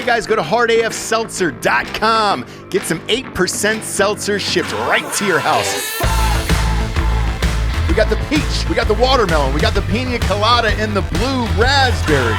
Hey guys, go to hardafseltzer.com. Get some 8% seltzer shipped right to your house. We got the peach, we got the watermelon, we got the pina colada, and the blue raspberry.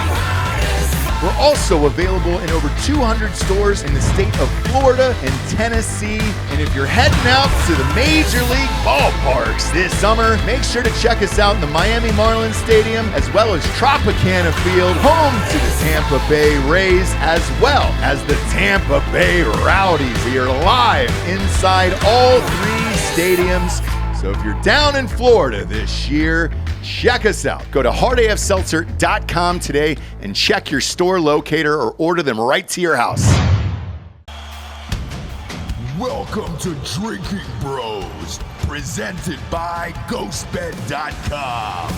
We're also available in over 200 stores in the state of Florida and Tennessee. And if you're heading out to the Major League ballparks this summer, make sure to check us out in the Miami Marlins Stadium, as well as Tropicana Field, home to the Tampa Bay Rays, as well as the Tampa Bay Rowdies. We are live inside all three stadiums. So if you're down in Florida this year, check us out. Go to hardafseltzer.com today and check your store locator or order them right to your house. Welcome to Drinking Bros, presented by GhostBed.com.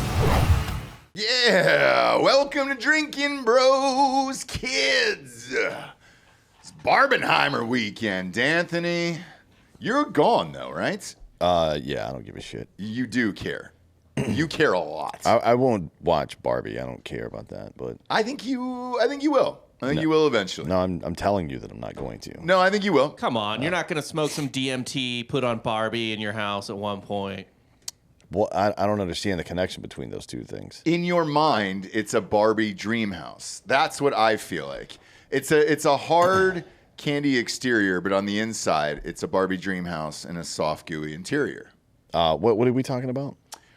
Yeah, welcome to Drinkin' Bros, kids. It's Barbenheimer weekend, Anthony. You're gone though, right? Yeah, I don't give a shit. You do care. You care a lot. I won't watch Barbie. I don't care about that, but I think you will. I think you will eventually. no, I'm telling you that I'm not going to. No, I think you will. Come on, you're not going to smoke some DMT, put on Barbie in your house at one point. Well, I don't understand the connection between those two things. In your mind, it's a Barbie dream house. That's what I feel like. It's a hard candy exterior, but on the inside, it's a Barbie dream house and a soft, gooey interior. What are we talking about?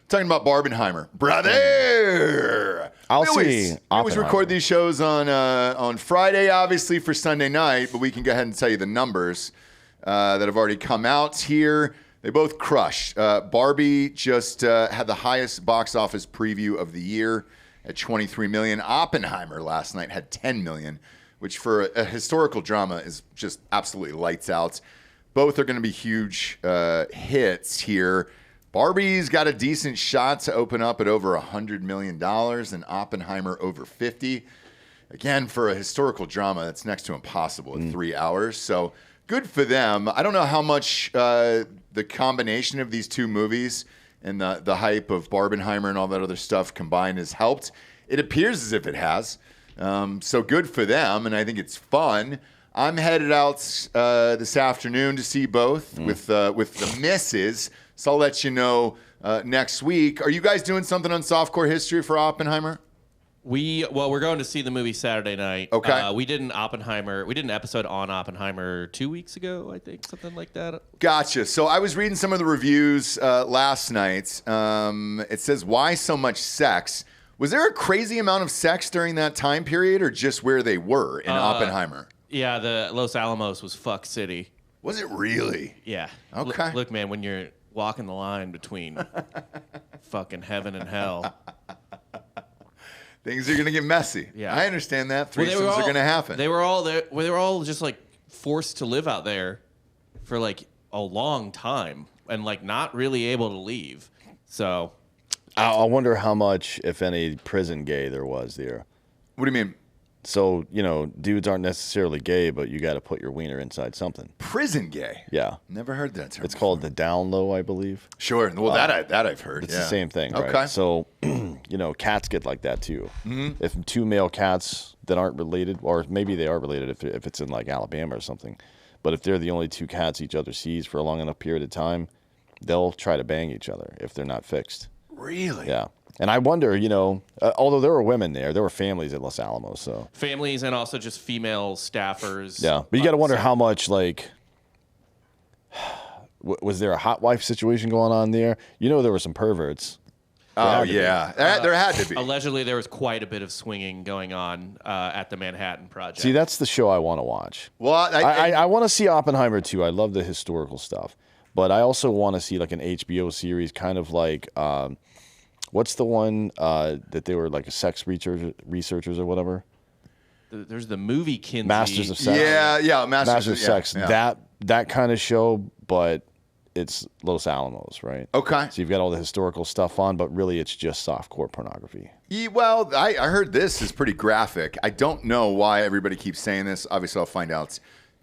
Talking about Barbenheimer, brother. We always record these shows on Friday, obviously for Sunday night, but we can go ahead and tell you the numbers that have already come out here. They both crushed. Barbie just had the highest box office preview of the year at 23 million. Oppenheimer last night had 10 million, which for a historical drama is just absolutely lights out. Both are going to be huge hits here. Barbie's got a decent shot to open up at over $100 million and Oppenheimer over 50. Again, for a historical drama, that's next to impossible in 3 hours. So good for them. I don't know how much the combination of these two movies and the hype of Barbenheimer and all that other stuff combined has helped. It appears as if it has. So good for them, and I think it's fun. I'm headed out this afternoon to see both with the missus. So I'll let you know next week. Are you guys doing something on Softcore History for Oppenheimer? We're going to see the movie Saturday night. Okay. We did an episode on Oppenheimer 2 weeks ago, I think, something like that. Gotcha. So I was reading some of the reviews last night. It says, why so much sex? Was there a crazy amount of sex during that time period or just where they were in Oppenheimer? Yeah, the Los Alamos was fuck city. Was it really? Yeah. Okay. Look, man, when you're walking the line between fucking heaven and hell. Things are going to get messy. Yeah. I understand that. Threesomes are going to happen. They were all just like forced to live out there for like a long time and like not really able to leave. So I wonder how much, if any, prison gay there was there. What do you mean? So, dudes aren't necessarily gay, but you got to put your wiener inside something. Prison gay? Yeah. Never heard that term. It's called the down low, I believe. Sure. Well, that I've heard. It's the same thing, right? Okay. So, cats get like that too. Mm-hmm. If two male cats that aren't related, or maybe they are related if it's in like Alabama or something, but if they're the only two cats each other sees for a long enough period of time, they'll try to bang each other if they're not fixed. Really? Yeah. And I wonder, although there were women there were families at Los Alamos. So families and also just female staffers. Yeah. But you got to wonder how much, like, was there a hot wife situation going on there? There were some perverts. Oh, yeah. There had to be. Allegedly, there was quite a bit of swinging going on at the Manhattan Project. See, that's the show I want to watch. Well, I want to see Oppenheimer, too. I love the historical stuff. But I also want to see, like, an HBO series kind of like... what's the one that they were like sex researchers or whatever? There's the movie Kinsey. Masters of Sex. Yeah, Masters of Sex. Yeah. That kind of show, but it's Los Alamos, right? Okay. So you've got all the historical stuff on, but really it's just softcore pornography. Well, I heard this is pretty graphic. I don't know why everybody keeps saying this. Obviously, I'll find out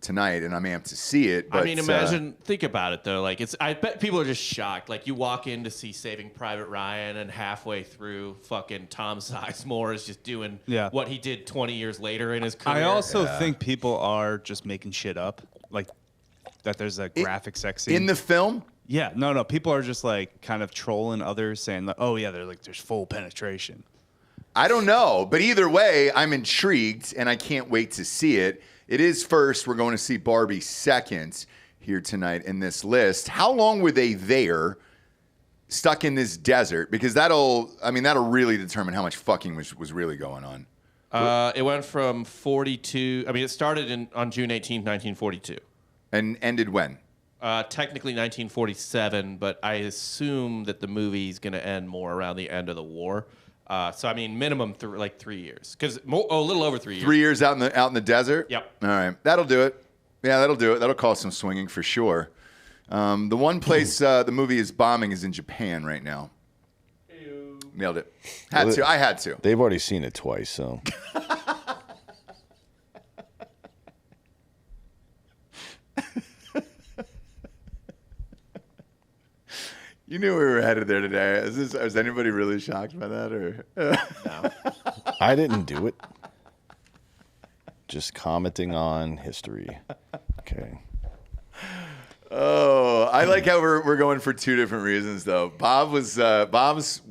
tonight, and I'm amped to see it. But, I mean, think about it though. Like, I bet people are just shocked. Like, you walk in to see Saving Private Ryan, and halfway through, fucking Tom Sizemore is just doing what he did 20 years later in his career. I also think people are just making shit up, like that. There's a graphic sex scene in the film. Yeah, no. People are just like kind of trolling others, saying like, "Oh yeah, there's full penetration." I don't know, but either way, I'm intrigued, and I can't wait to see it. It is first. We're going to see Barbie second here tonight in this list. How long were they there, stuck in this desert? Because that'll really determine how much fucking was really going on. It went from 42. I mean, it started on June 18th, 1942. And ended when? Technically 1947, but I assume that the movie's going to end more around the end of the war. So I mean, minimum 3 years, because a little over 3 years. 3 years out in the desert. Yep. All right, that'll do it. Yeah, that'll do it. That'll cause some swinging for sure. The one place the movie is bombing is in Japan right now. Ew. Nailed it. I had to. They've already seen it twice, so. You knew we were headed there today. Is anybody really shocked by that, or? No. I didn't do it. Just commenting on history. Okay. Oh, I like how we're going for two different reasons, though. Bob's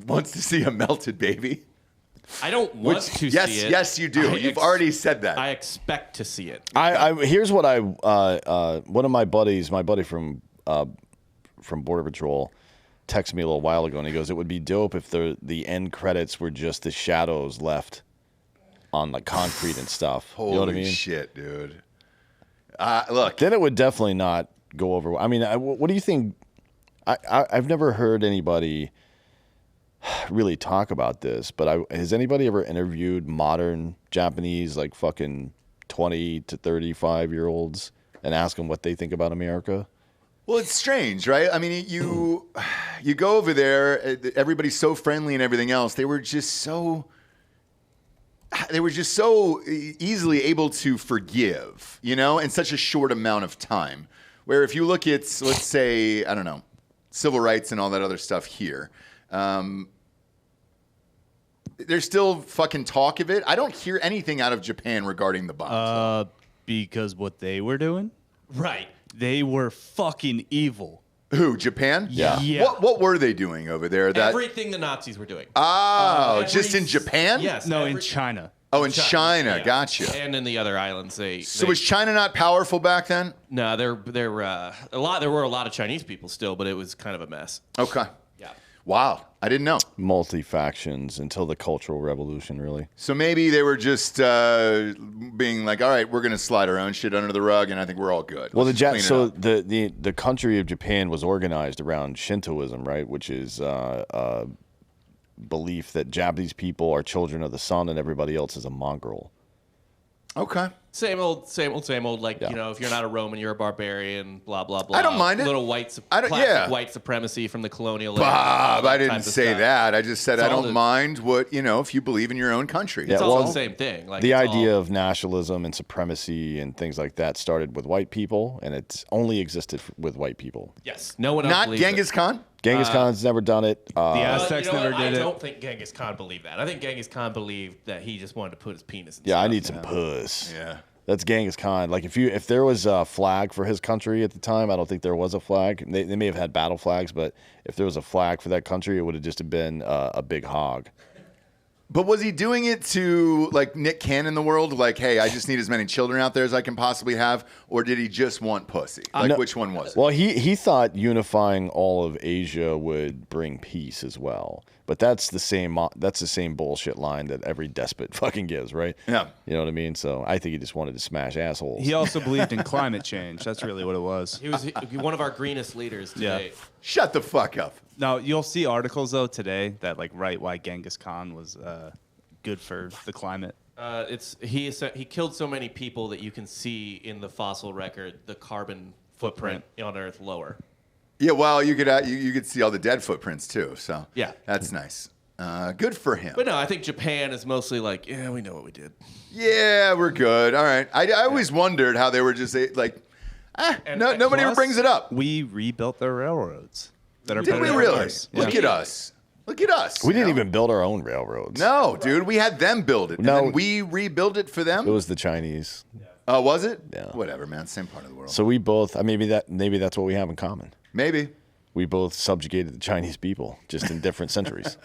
wants to see a melted baby. I don't want to see it. Yes, you do. You've already said that. I expect to see it. Here's what one of my buddy from Border Patrol texted me a little while ago, and he goes, "It would be dope if the end credits were just the shadows left on the concrete and stuff." Holy you know what I mean? Shit, dude. Look. Then it would definitely not go over. I mean, what do you think? I've never heard anybody really talk about this, but has anybody ever interviewed modern Japanese, like fucking 20 to 35-year-olds, and ask them what they think about America? Well, it's strange, right? I mean, you go over there, everybody's so friendly and everything else. They were just so easily able to forgive, in such a short amount of time. Where if you look at, let's say, I don't know, civil rights and all that other stuff here, there's still fucking talk of it. I don't hear anything out of Japan regarding the bombs. Because what they were doing? Right. They were fucking evil. Who, Japan? Yeah. What were they doing over there? Everything the Nazis were doing. Just in Japan? Yes. No, in China. Oh, in China. Yeah. Gotcha. And in the other islands, was China not powerful back then? No, there were a lot of Chinese people still, but it was kind of a mess. Okay. Yeah. Wow, I didn't know. Multi-factions until the Cultural Revolution, really. So maybe they were just being like, all right, we're going to slide our own shit under the rug, and I think we're all good. Well, the country of Japan was organized around Shintoism, right, which is belief that Japanese people are children of the sun and everybody else is a mongrel. Okay. Same old. Like, Yeah. If you're not a Roman, you're a barbarian, blah, blah, blah. I don't mind it. Little classic white supremacy from the colonial era. Bob, I didn't say that. I just said I don't mind what, if you believe in your own country. It's all the same thing. Like, the idea of nationalism and supremacy and things like that started with white people, and it's only existed with white people. Yes. No one else Not believes Genghis Khan? Genghis Khan's never done it. The Aztecs never did it. I don't think Genghis Khan believed that. I think Genghis Khan believed that he just wanted to put his penis in Yeah, stuff. I need some puss. Yeah. That's Genghis Khan. Like if there was a flag for his country at the time, I don't think there was a flag. They may have had battle flags, but if there was a flag for that country, it would have just been a big hog. But was he doing it to, like, Nick Cannon the world? Like, hey, I just need as many children out there as I can possibly have? Or did he just want pussy? Like, which one was it? Well, he thought unifying all of Asia would bring peace as well. But that's the same bullshit line that every despot fucking gives, right? Yeah. You know what I mean? So I think he just wanted to smash assholes. He also believed in climate change. That's really what it was. He was one of our greenest leaders today. Yeah. Shut the fuck up. Now, you'll see articles, though, today that, like, write why Genghis Khan was good for the climate. He killed so many people that you can see in the fossil record the carbon footprint on Earth lower. Yeah, well, you could see all the dead footprints, too. So yeah, that's nice. Good for him. But no, I think Japan is mostly like, yeah, we know what we did. Yeah, we're good. All right. I always wondered how they were just like, nobody ever brings it up. We rebuilt their railroads. Did we really? Look at us. Look at us. We didn't even build our own railroads. No, dude. We had them build it. No. And then we rebuilt it for them? It was the Chinese. Oh, was it? Yeah. Whatever, man. Same part of the world. So we both, maybe that's what we have in common. Maybe. We both subjugated the Chinese people, just in different centuries.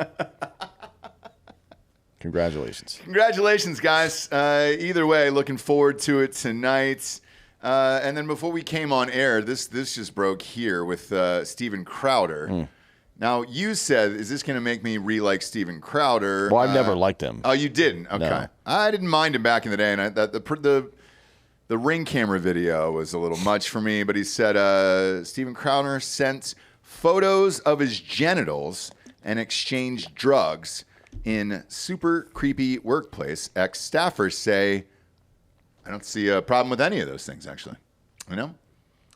Congratulations. Congratulations, guys. Either way, looking forward to it tonight. And then before we came on air, this just broke here with Steven Crowder. Now, you said, is this going to make me re-like Steven Crowder? Well, I've never liked him. Oh, you didn't? Okay. No. I didn't mind him back in the day, and the Ring camera video was a little much for me, but he said Steven Crowder sent photos of his genitals and exchanged drugs in super creepy workplace. Ex-staffers say, I don't see a problem with any of those things, actually. You know?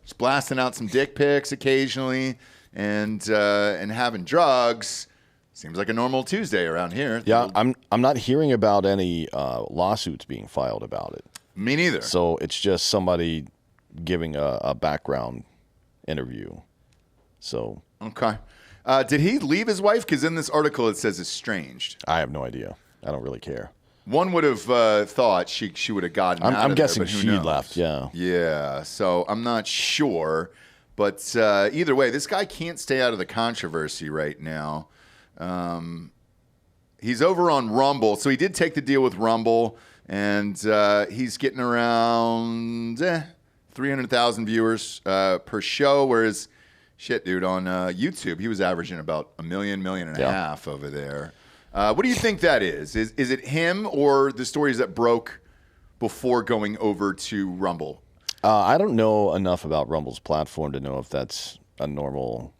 Just blasting out some dick pics occasionally and having drugs. Seems like a normal Tuesday around here. Yeah, I'm not hearing about any lawsuits being filed about it. Me neither. So it's just somebody giving a background interview. So okay. Did he leave his wife? Because in this article it says estranged. I have no idea. I don't really care. One would have thought she would have gotten out of there. I'm guessing but who she knows? Left, yeah. Yeah, so I'm not sure. But either way, this guy can't stay out of the controversy right now. He's over on Rumble. So he did take the deal with Rumble, and he's getting around 300,000 viewers per show, whereas, shit, dude, on YouTube, he was averaging about a million and a half over there. What do you think that is? Is it him or the stories that broke before going over to Rumble? I don't know enough about Rumble's platform to know if that's a normal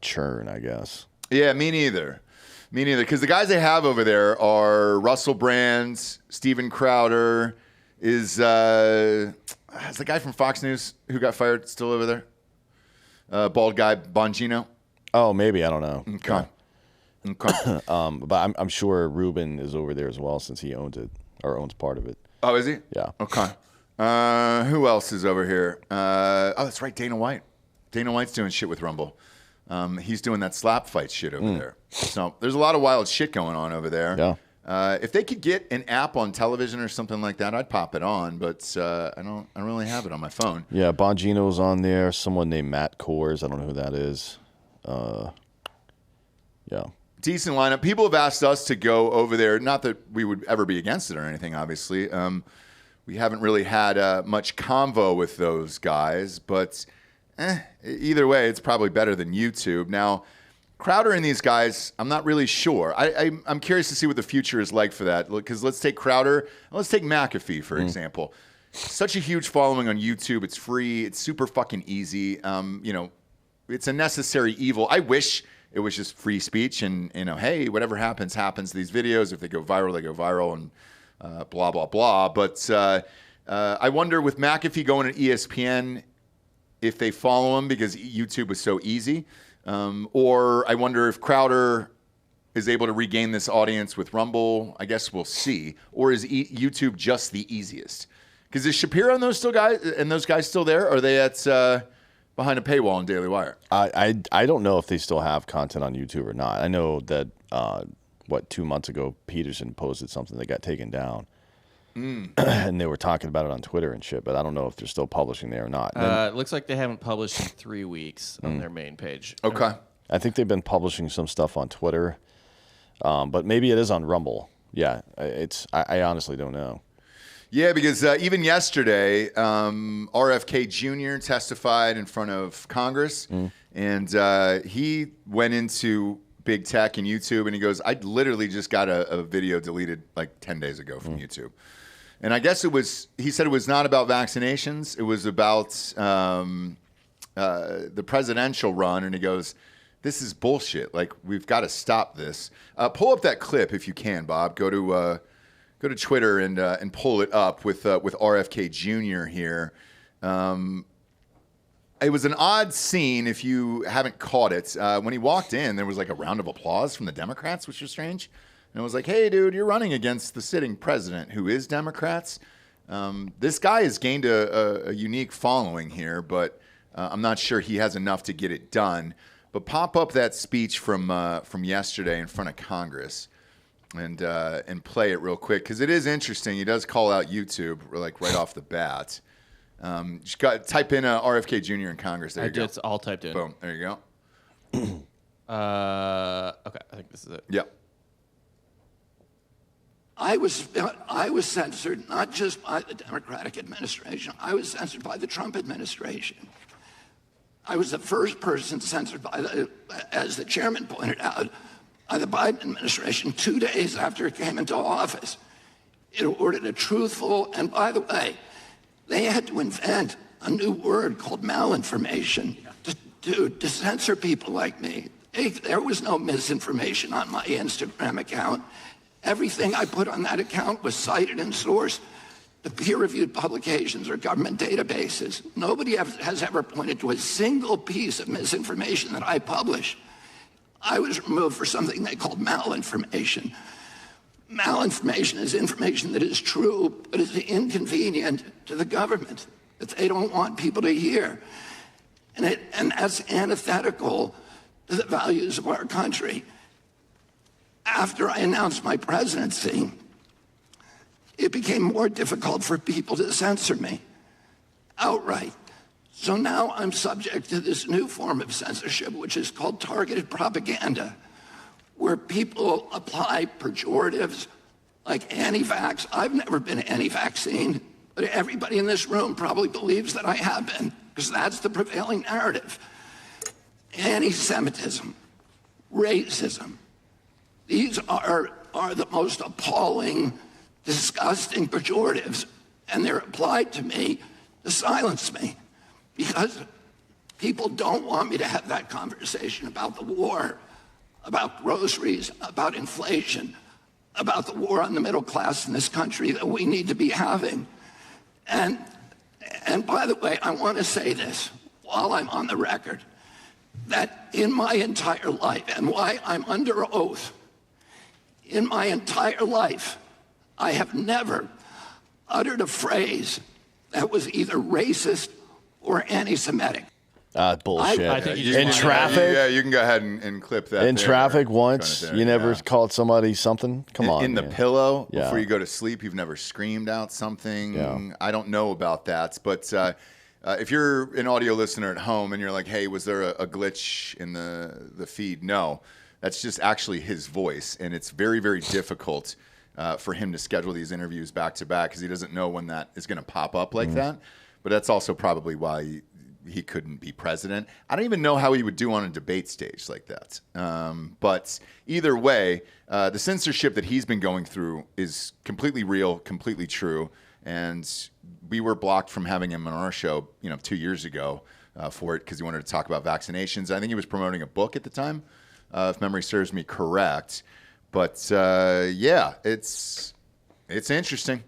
churn, I guess. Yeah, me neither. Me neither. Because the guys they have over there are Russell Brand, Steven Crowder, is the guy from Fox News who got fired still over there? Bald guy, Bongino? Oh, maybe. I don't know. Okay. Okay. But I'm sure Ruben is over there as well since he owns it or owns part of it. Oh, is he? Yeah. Okay. Who else is over here? That's right, Dana White. Dana White's doing shit with Rumble. He's doing that slap fight shit over there. So there's a lot of wild shit going on over there. Yeah. If they could get an app on television or something like that, I'd pop it on. But I don't really have it on my phone. Yeah, Bongino's on there. Someone named Matt Kors. I don't know who that is. Yeah. Decent lineup. People have asked us to go over there. Not that we would ever be against it or anything, obviously. We haven't really had much convo with those guys, but either way, it's probably better than YouTube. Now, Crowder and these guys, I'm not really sure. I'm curious to see what the future is like for that. Because let's take Crowder, and let's take McAfee, for example. Such a huge following on YouTube. It's free. It's super fucking easy. It's a necessary evil. I wish it was just free speech and, hey, whatever happens, happens. These videos, if they go viral, they go viral, and blah, blah, blah. But I wonder with McAfee going to ESPN if they follow him because YouTube was so easy. Or I wonder if Crowder is able to regain this audience with Rumble. I guess we'll see. Or is YouTube just the easiest? Because is Shapiro and those guys still there? Or are they at behind a paywall on Daily Wire? I don't know if they still have content on YouTube or not. I know that 2 months ago Peterson posted something that got taken down. And they were talking about it on Twitter and shit, but I don't know if they're still publishing there or not. It looks like they haven't published in 3 weeks on their main page. Okay. I think they've been publishing some stuff on Twitter, but maybe it is on Rumble. Yeah, I honestly don't know. Yeah, because even yesterday, RFK Jr. testified in front of Congress, and he went into big tech and YouTube, and he goes, I literally just got a video deleted like 10 days ago from YouTube. And I guess he said it was not about vaccinations. It was about the presidential run. And he goes, this is bullshit. Like, we've got to stop this. Pull up that clip if you can, Bob. Go to Twitter and pull it up with RFK Jr. here. It was an odd scene if you haven't caught it. When he walked in, there was like a round of applause from the Democrats, which was strange. And it was like, hey, dude, you're running against the sitting president, who is Democrats. This guy has gained a unique following here, but I'm not sure he has enough to get it done. But pop up that speech from yesterday in front of Congress and play it real quick, because it is interesting. He does call out YouTube like right off the bat. Just type in RFK Jr. in Congress. There you go. It's all typed in. Boom. There you go. Okay, I think this is it. Yep. I was censored not just by the Democratic administration. I was censored by the Trump administration. I was the first person censored by as the chairman pointed out, by the Biden administration 2 days after it came into office. It ordered a truthful, and by the way, they had to invent a new word called malinformation to censor people like me. There was no misinformation on my Instagram account. Everything I put on that account was cited and sourced to peer-reviewed publications or government databases. Nobody has ever pointed to a single piece of misinformation that I published. I was removed for something they called malinformation. Malinformation is information that is true, but is inconvenient to the government, that they don't want people to hear. And that's antithetical to the values of our country. After I announced my presidency, it became more difficult for people to censor me outright. So now I'm subject to this new form of censorship, which is called targeted propaganda, where people apply pejoratives like anti-vax. I've never been anti-vaccine, but everybody in this room probably believes that I have been, because that's the prevailing narrative. Anti-Semitism, racism, these are the most appalling, disgusting pejoratives, and they're applied to me to silence me, because people don't want me to have that conversation about the war, about groceries, about inflation, about the war on the middle class in this country that we need to be having. And by the way, I want to say this while I'm on the record, that in my entire life, and why I'm under oath, in my entire life, I have never uttered a phrase that was either racist or anti-Semitic. Bullshit. I think in traffic? Yeah, you can go ahead and clip that. In traffic once, you never called somebody something? Come on, in the man. pillow, before you go to sleep, you've never screamed out something? Yeah. I don't know about that. But if you're an audio listener at home and you're like, hey, was there a glitch in the feed? No. That's just actually his voice, and it's very, very difficult for him to schedule these interviews back to back because he doesn't know when that is going to pop up like that. But that's also probably why he couldn't be president. I don't even know how he would do on a debate stage like that. But either way, the censorship that he's been going through is completely real, completely true, and we were blocked from having him on our show, 2 years ago for it because he wanted to talk about vaccinations. I think he was promoting a book at the time. If memory serves me correct. But yeah, it's interesting.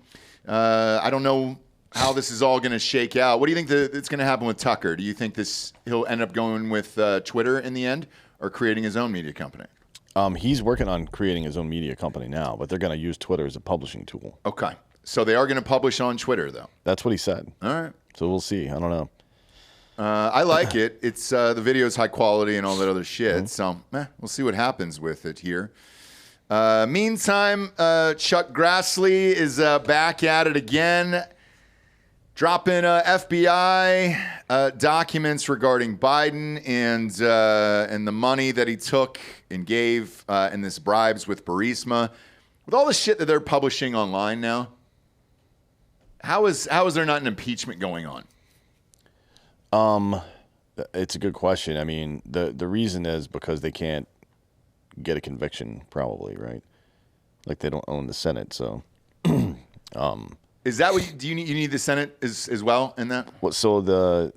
I don't know how this is all going to shake out. What do you think that's going to happen with Tucker? Do you think he'll end up going with Twitter in the end, or creating his own media company? He's working on creating his own media company now, but they're going to use Twitter as a publishing tool. Okay. So they are going to publish on Twitter, though. That's what he said. All right. So we'll see. I don't know. I like it. It's the video is high quality and all that other shit. So we'll see what happens with it here. Meantime, Chuck Grassley is back at it again, dropping FBI documents regarding Biden and the money that he took and gave in this bribes with Burisma. With all the shit that they're publishing online now, how is there not an impeachment going on? It's a good question. I mean, the reason is because they can't get a conviction, probably, right? Like they don't own the Senate, so. Is that what you need the Senate as well in that? Well, so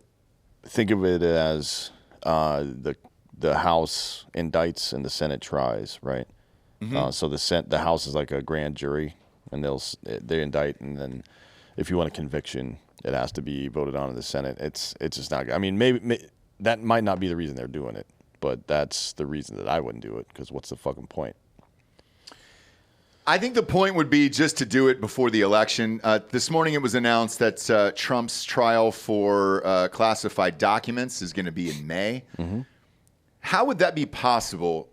think of it as the House indicts and the Senate tries, right? Mm-hmm. So the House is like a grand jury, and they indict, and then if you want a conviction, it has to be voted on in the Senate. It's just not good. I mean, maybe that might not be the reason they're doing it, but that's the reason that I wouldn't do it, because what's the fucking point? I think the point would be just to do it before the election. This morning it was announced that Trump's trial for classified documents is going to be in May. Mm-hmm. How would that be possible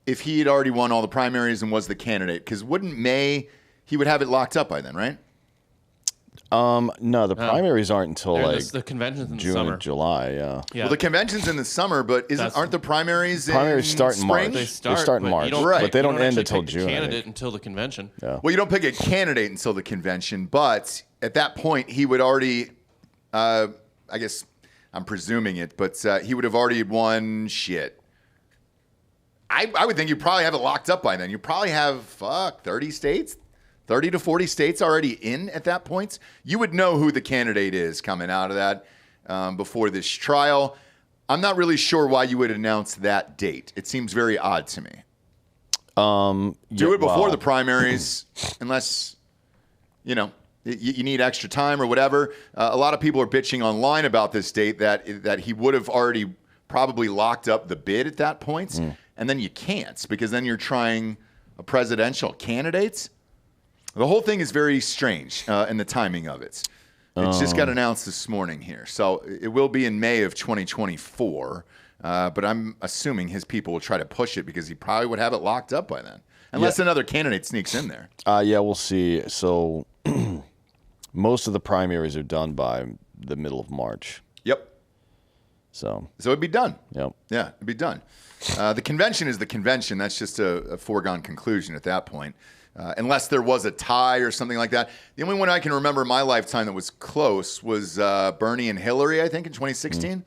if he had already won all the primaries and was the candidate? Because wouldn't May, he would have it locked up by then, right? No, the primaries aren't until the convention's in June the summer. or July. Yeah. Well, the convention's in the summer, but aren't the primaries start in spring? March. They start in March, right? But they don't end until until June. Candidate until the convention. Yeah. Well, you don't pick a candidate until the convention, but at that point he would already, I guess I'm presuming it, but he would have already won shit. I would think you probably have it locked up by then. You probably have 30 states. 30 to 40 states already in at that point. You would know who the candidate is coming out of that before this trial. I'm not really sure why you would announce that date. It seems very odd to me. Do it before the primaries, unless, you need extra time or whatever. A lot of people are bitching online about this date that he would have already probably locked up the bid at that point. And then you can't, because then you're trying a presidential candidate. The whole thing is very strange in the timing of it. It just got announced this morning here. So it will be in May of 2024. But I'm assuming his people will try to push it because he probably would have it locked up by then. Unless another candidate sneaks in there. Yeah, we'll see. So most of the primaries are done by the middle of March. Yep. So it'd be done. Yep. Yeah, it'd be done. The convention is the convention. That's just a foregone conclusion at that point. Unless there was a tie or something like that. The only one I can remember in my lifetime that was close was Bernie and Hillary, I think, in 2016.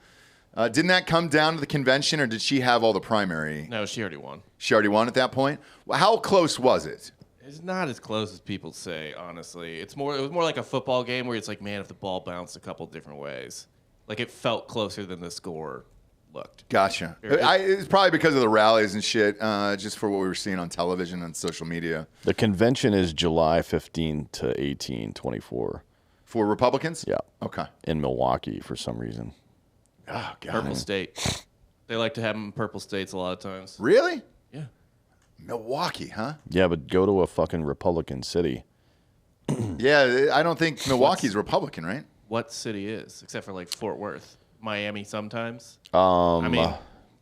Didn't that come down to the convention, or did she have all the primary? No, she already won. She already won at that point? Well, how close was it? It's not as close as people say, honestly. It was more like a football game where it's like, man, if the ball bounced a couple different ways. Like, it felt closer than the score looked. Gotcha. It's probably because of the rallies and shit, just for what we were seeing on television and social media. The convention is July 15 to 18, 24. For Republicans? Yeah. Okay. In Milwaukee for some reason. Oh, God. Purple state. They like to have them in purple states a lot of times. Really? Yeah. Milwaukee, huh? Yeah, but go to a fucking Republican city. Yeah, I don't think Milwaukee's Republican, right? What city is, except for like Fort Worth? Miami sometimes.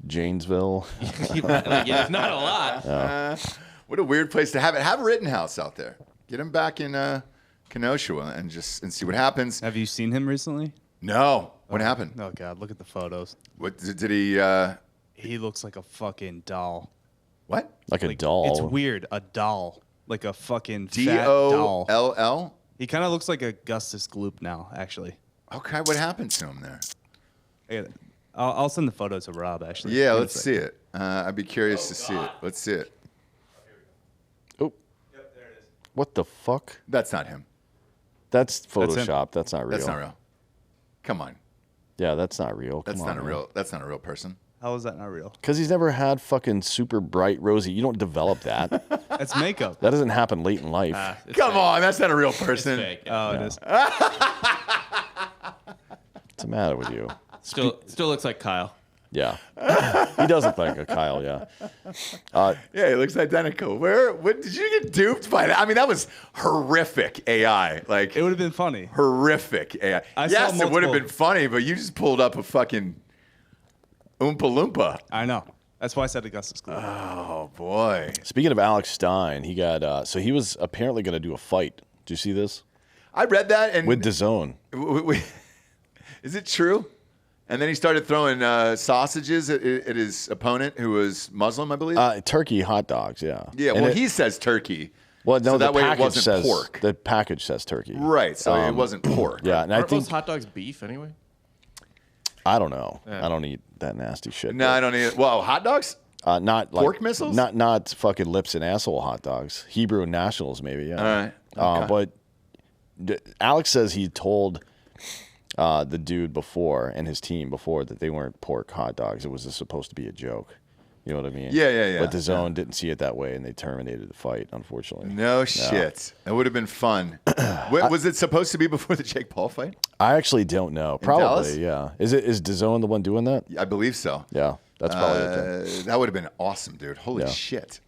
Janesville. It's not a lot. What a weird place to have it. Have Rittenhouse out there. Get him back in Kenosha and see what happens. Have you seen him recently? No. What happened? Oh God, look at the photos. What did he? He looks like a fucking doll. What? Like a doll. It's weird. A doll. Like a fucking fat doll. DOLL? He kind of looks like Augustus Gloop now, actually. Okay, what happened to him there? I'll send the photo to Rob, actually. Yeah, let's see it. I'd be curious to see it. Let's see it. Oh. Yep, there it is. What the fuck? That's not him. That's Photoshop. That's not real. That's not real. Come on. Yeah, that's not real. That's not a real. That's not a real person. How is that not real? Because he's never had fucking super bright rosy. You don't develop that. That's makeup. That doesn't happen late in life. Come on, that's not a real person. It's fake. Oh, it is. What's the matter with you? Still looks like Kyle. Yeah. He does look like a Kyle, yeah. Yeah, he looks identical. What did you get duped by that? I mean, that was horrific AI. Like, It would have been funny. horrific AI. Yes, it would have been funny, but you just pulled up a fucking Oompa Loompa. I know. That's why I said Augustus Gloop. Oh, boy. Speaking of Alex Stein, he got so he was apparently going to do a fight. Did you see this? I read that. And With DAZN. Is it true? And then he started throwing sausages at his opponent, who was Muslim, I believe. Turkey hot dogs, yeah. Yeah, well, he says turkey. Well, no, so the that way it package wasn't says pork. the package says turkey. Right, so it wasn't pork. Yeah, and I Aren't think most hot dogs beef anyway? I don't know. Yeah. I don't eat that nasty shit. No, I don't eat it. Well, hot dogs? Not like Pork missiles? Not fucking lips and asshole hot dogs. Hebrew nationals, maybe. Yeah. All right. Okay. But Alex says he told the dude before and his team before that they weren't pork hot dogs. It was just supposed to be a joke. You know what I mean? Yeah. But the Zone didn't see it that way, and they terminated the fight, unfortunately. No shit. That would have been fun. Was it supposed to be before the Jake Paul fight? I actually don't know. Probably, yeah. Is DAZN the one doing that? I believe so. Yeah, that's probably it. That would have been awesome, dude. Holy shit.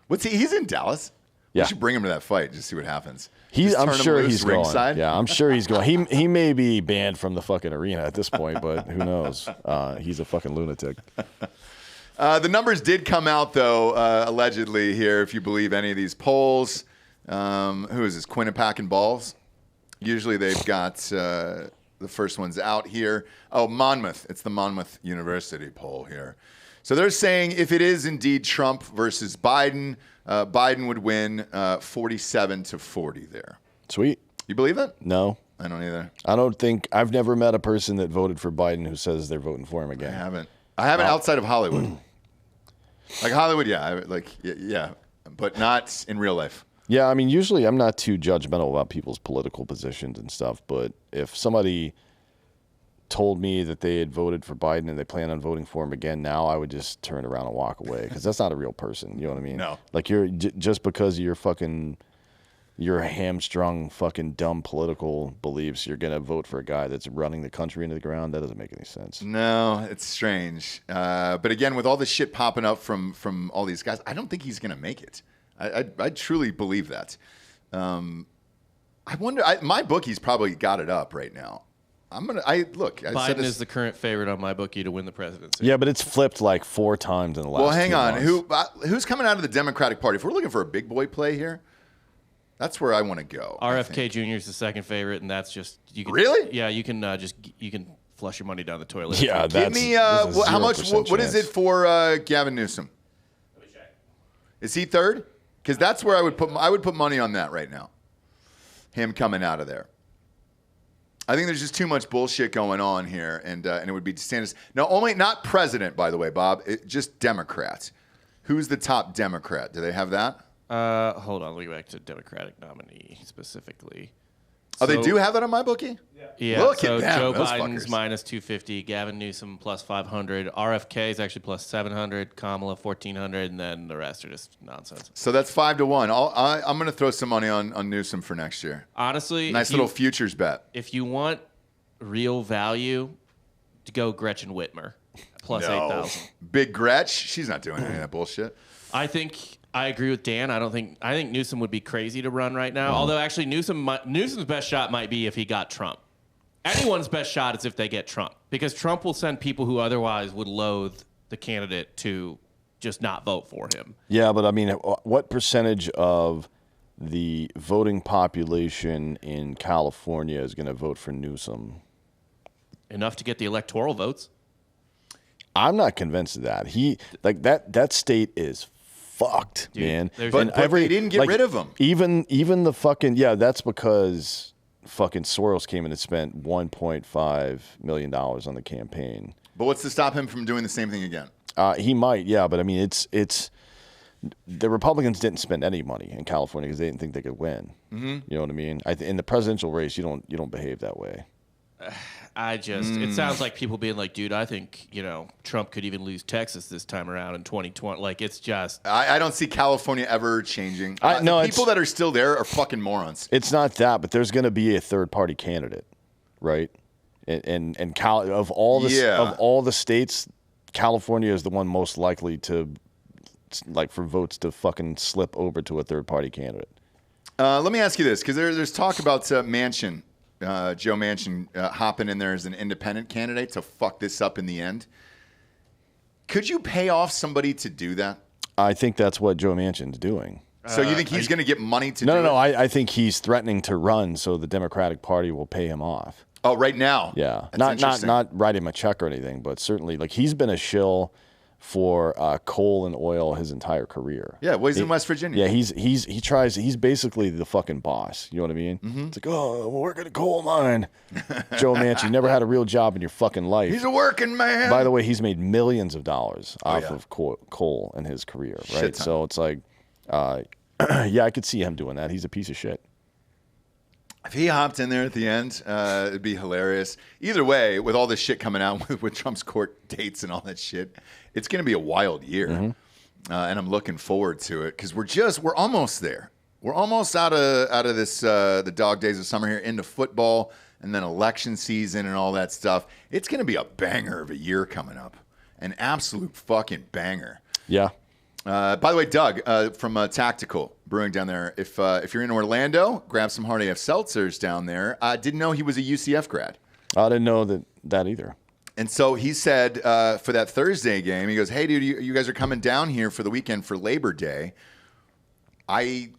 He's in Dallas? Yeah. We should bring him to that fight, just see what happens. I'm sure he's going. Ringside. Yeah, I'm sure he's going. He may be banned from the fucking arena at this point, but who knows? He's a fucking lunatic. The numbers did come out, though, allegedly here, if you believe any of these polls. Who is this? Quinnipiac and Balls? Usually they've got the first ones out here. Oh, Monmouth. It's the Monmouth University poll here. So they're saying if it is indeed Trump versus Biden, Biden would win 47-40 there. Sweet. You believe that? No. I don't either. I've never met a person that voted for Biden who says they're voting for him again. I haven't outside of Hollywood. Like Hollywood, yeah, but not in real life. Yeah, I mean, usually I'm not too judgmental about people's political positions and stuff, but if somebody told me that they had voted for Biden and they plan on voting for him again now, I would just turn around and walk away because that's not a real person. You know what I mean? No. Like you're just because of your hamstrung fucking dumb political beliefs, you're going to vote for a guy that's running the country into the ground. That doesn't make any sense. No, it's strange. But again, with all this shit popping up from all these guys, I don't think he's going to make it. I truly believe that. I wonder, my bookie's probably got it up right now. Biden is the current favorite on my bookie to win the presidency. Yeah, but it's flipped like 4 times in the last 2 months. Well, hang on. Who's coming out of the Democratic Party? If we're looking for a big boy play here, that's where I want to go. RFK Jr. is the second favorite, and that's just really? Yeah, you can flush your money down the toilet. Yeah, give me how much? What is it for Gavin Newsom? Let me check. Is he third? Because that's where I would put money on that right now. Him coming out of there. I think there's just too much bullshit going on here, and it would be DeSantis. No, not president, by the way, Bob. Just Democrats. Who's the top Democrat? Do they have that? Hold on, let me go back to Democratic nominee specifically. Oh, they do have that on my bookie? Yeah. Look so at them, Joe those Biden's fuckers. minus 250, Gavin Newsom plus 500, RFK is actually plus 700, Kamala 1400, and then the rest are just nonsense. So that's 5-1. I'm going to throw some money on Newsom for next year. Honestly, Nice little futures bet. If you want real value, to go Gretchen Whitmer plus 8,000. Big Gretch, she's not doing any of that bullshit. I agree with Dan. I think Newsom would be crazy to run right now. Although actually Newsom's best shot might be if he got Trump. Anyone's best shot is if they get Trump, because Trump will send people who otherwise would loathe the candidate to just not vote for him. Yeah, but I mean, what percentage of the voting population in California is going to vote for Newsom? Enough to get the electoral votes. I'm not convinced of that. That state is fucked, dude, man. But they didn't get rid of him. Even the fucking that's because fucking Soros came in and spent $1.5 million on the campaign. But what's to stop him from doing the same thing again? He might, yeah, but I mean, it's the Republicans didn't spend any money in California because they didn't think they could win. Mm-hmm. You know what I mean? In the presidential race, you don't behave that way. It sounds like people being like, dude, I think, Trump could even lose Texas this time around in 2020. Like, it's just. I don't see California ever changing. The people that are still there are fucking morons. It's not that, but there's going to be a third party candidate, right? And of all the states, California is the one most likely to, for votes to fucking slip over to a third party candidate. Let me ask you this, because there's talk about Manchin. Joe Manchin hopping in there as an independent candidate to fuck this up in the end. Could you pay off somebody to do that? I think that's what Joe Manchin's doing. So you think he's going to get money to do it? No. I think he's threatening to run so the Democratic Party will pay him off. Oh, right now? Yeah. Not write him a check or anything, but certainly, he's been a shill for coal and oil his entire career. Yeah, well, he's in West Virginia. Yeah, he's basically the fucking boss. You know what I mean? Mm-hmm. It's like, oh, we'll work at a coal mine. Joe Manchin, you never had a real job in your fucking life. He's a working man. By the way, he's made millions of dollars off of coal in his career, right? So it's like, I could see him doing that. He's a piece of shit. If he hopped in there at the end, it'd be hilarious. Either way, with all this shit coming out with Trump's court dates and all that shit, it's going to be a wild year. And I'm looking forward to it because we're almost there. We're almost out of this the dog days of summer here into football and then election season and all that stuff. It's going to be a banger of a year coming up. An absolute fucking banger. Yeah. By the way, Doug from Tactical Brewing down there, if you're in Orlando, grab some Hard AF seltzers down there. I didn't know he was a UCF grad. I didn't know that either. And so he said for that Thursday game, he goes, hey, dude, you guys are coming down here for the weekend for Labor Day. I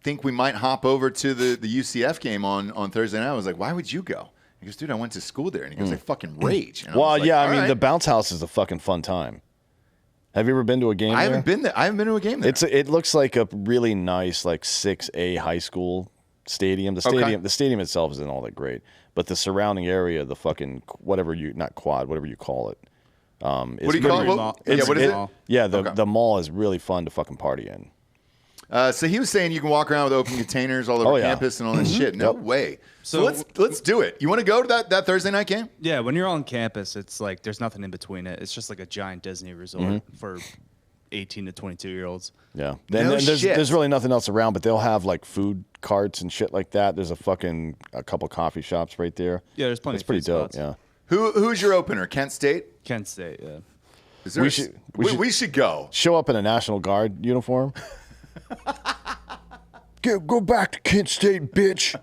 think we might hop over to the UCF game on Thursday night. I was like, why would you go? He goes, dude, I went to school there. And he goes, I fucking rage. And well, I was like, I mean, the bounce house is a fucking fun time. Have you ever been to a game there? I haven't been to a game there. It looks like a really nice, like 6A high school stadium. The stadium itself isn't all that great, but the surrounding area, the fucking whatever you call it. What do you call it? What is it? Yeah, the mall is really fun to fucking party in. So he was saying you can walk around with open containers all over campus and all that shit. No way. So let's do it. You want to go to that Thursday night game? Yeah, when you're on campus, it's like there's nothing in between it. It's just like a giant Disney resort for 18 to 22-year-olds. Yeah. There's really nothing else around, but they'll have like food carts and shit like that. There's a couple coffee shops right there. Yeah, there's plenty. It's pretty dope. Spots. Yeah. Who's your opener? Kent State? Kent State, yeah. We should go. Show up in a National Guard uniform. Go back to Kent State, bitch.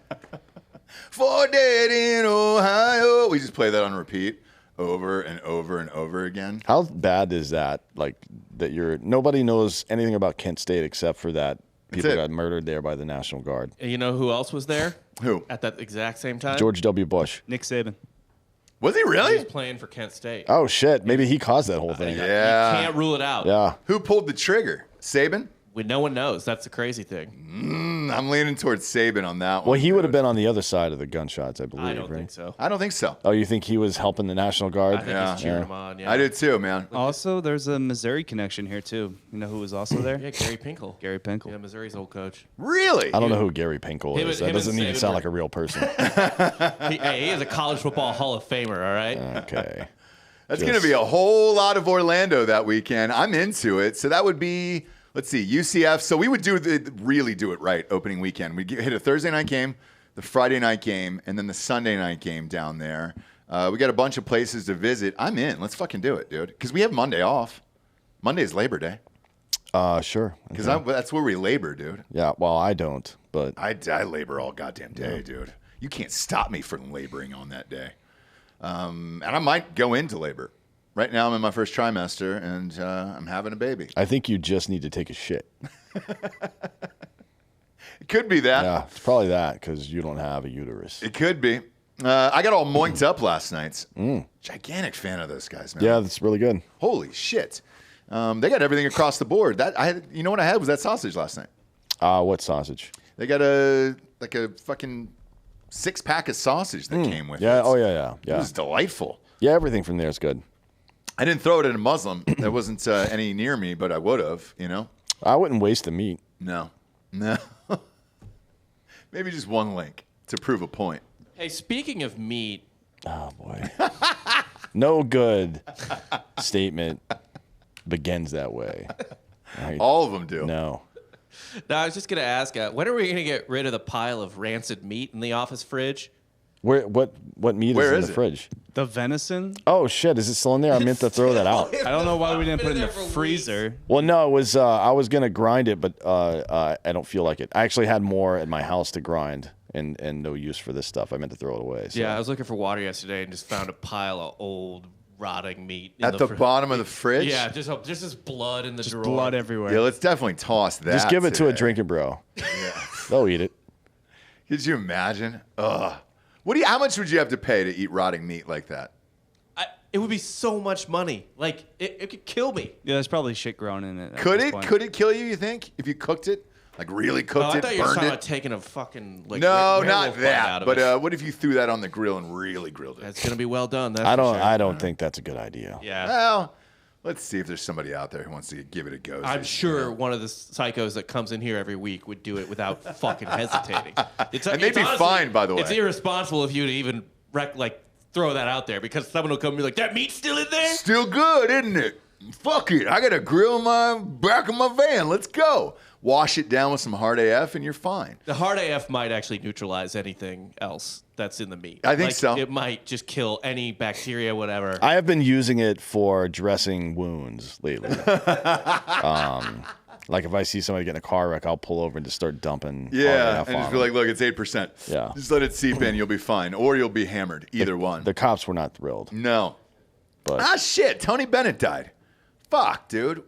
For dead in Ohio. We just play that on repeat over and over and over again. How bad is that? Like that nobody knows anything about Kent State except for that people got murdered there by the National Guard. And you know who else was there? Who? At that exact same time? George W. Bush. Nick Saban. Was he He really? was playing for Kent State. Oh shit! Maybe he caused that whole thing. Yeah. You can't rule it out. Yeah. Who pulled the trigger? Saban? No one knows. That's the crazy thing. I'm leaning towards Saban on that one. Well, he would have been on the other side of the gunshots, I believe. I don't right? think so. I don't think so. Oh, you think he was helping the National Guard? I think he's cheering him on. Yeah. I did too, man. Also, there's a Missouri connection here too. You know who was also there? Yeah, Gary Pinkel. Gary Pinkel. Yeah, Missouri's old coach. Really? I don't know who Gary Pinkel is. That doesn't even sound like a real person. He is a college football Hall of Famer, all right? Okay. That's going to be a whole lot of Orlando that weekend. I'm into it. So that would be, let's see, UCF. So we would really do it right opening weekend. We'd hit a Thursday night game, the Friday night game, and then the Sunday night game down there. We got a bunch of places to visit. I'm in. Let's fucking do it, dude. Because we have Monday off. Monday's Labor Day. Sure. Because that's where we labor, dude. Yeah, well, I don't, but I labor all goddamn day, dude. You can't stop me from laboring on that day. And I might go into labor. Right now, I'm in my first trimester, and I'm having a baby. I think you just need to take a shit. It could be that. Yeah, it's probably that because you don't have a uterus. It could be. I got all moinked up last night. Gigantic fan of those guys, man. Yeah, that's really good. Holy shit. They got everything across the board. You know what I had was that sausage last night. What sausage? They got a fucking 6-pack of sausage that came with it. Oh, yeah. It was delightful. Yeah, everything from there is good. I didn't throw it at a Muslim. There wasn't any near me, but I would have, you know? I wouldn't waste the meat. No. Maybe just one link to prove a point. Hey, speaking of meat. Oh, boy. No good statement begins that way. Right? All of them do. No. No, I was just going to ask, when are we going to get rid of the pile of rancid meat in the office fridge? What meat is in the fridge? The venison? Oh, shit. Is it still in there? I meant to throw that out. I don't know why we didn't put it in the freezer. Well, no, it was. I was going to grind it, but I don't feel like it. I actually had more at my house to grind and no use for this stuff. I meant to throw it away. So. Yeah, I was looking for water yesterday and just found a pile of old rotting meat. At the bottom of the fridge? Yeah, just this blood in the drawer. Blood everywhere. Yeah, let's definitely toss that. Just give it to a Drinkin bro. Yeah. They'll eat it. Could you imagine? Ugh. How much would you have to pay to eat rotting meat like that? It would be so much money. Like, it could kill me. Yeah, there's probably shit growing in it. Could it? Could it kill you, you think? If you cooked it? Like really cooked I it, thought you were burned talking it? about taking a fucking No, werewolf not bite that. out of But it. what if you threw that on the grill and really grilled it? That's gonna be well done. That's I for sure. don't think that's a good idea. Yeah. Well, Let's see if there's somebody out there who wants to give it a go. I'm sure one of the psychos that comes in here every week would do it without fucking hesitating. And they'd be fine, by the way. It's irresponsible of you to even throw that out there because someone will come and be like, that meat's still in there? Still good, isn't it? Fuck it. I got a grill in my back of my van. Let's go. Wash it down with some hard AF and you're fine. The hard AF might actually neutralize anything else that's in the meat. I think so. It might just kill any bacteria, whatever. I have been using it for dressing wounds lately. Like if I see somebody get in a car wreck, I'll pull over and just start dumping. Yeah, and just be like, look, it's 8%. Yeah. Just let it seep in. You'll be fine. Or you'll be hammered. Either one. The cops were not thrilled. No. But shit. Tony Bennett died. Fuck, dude.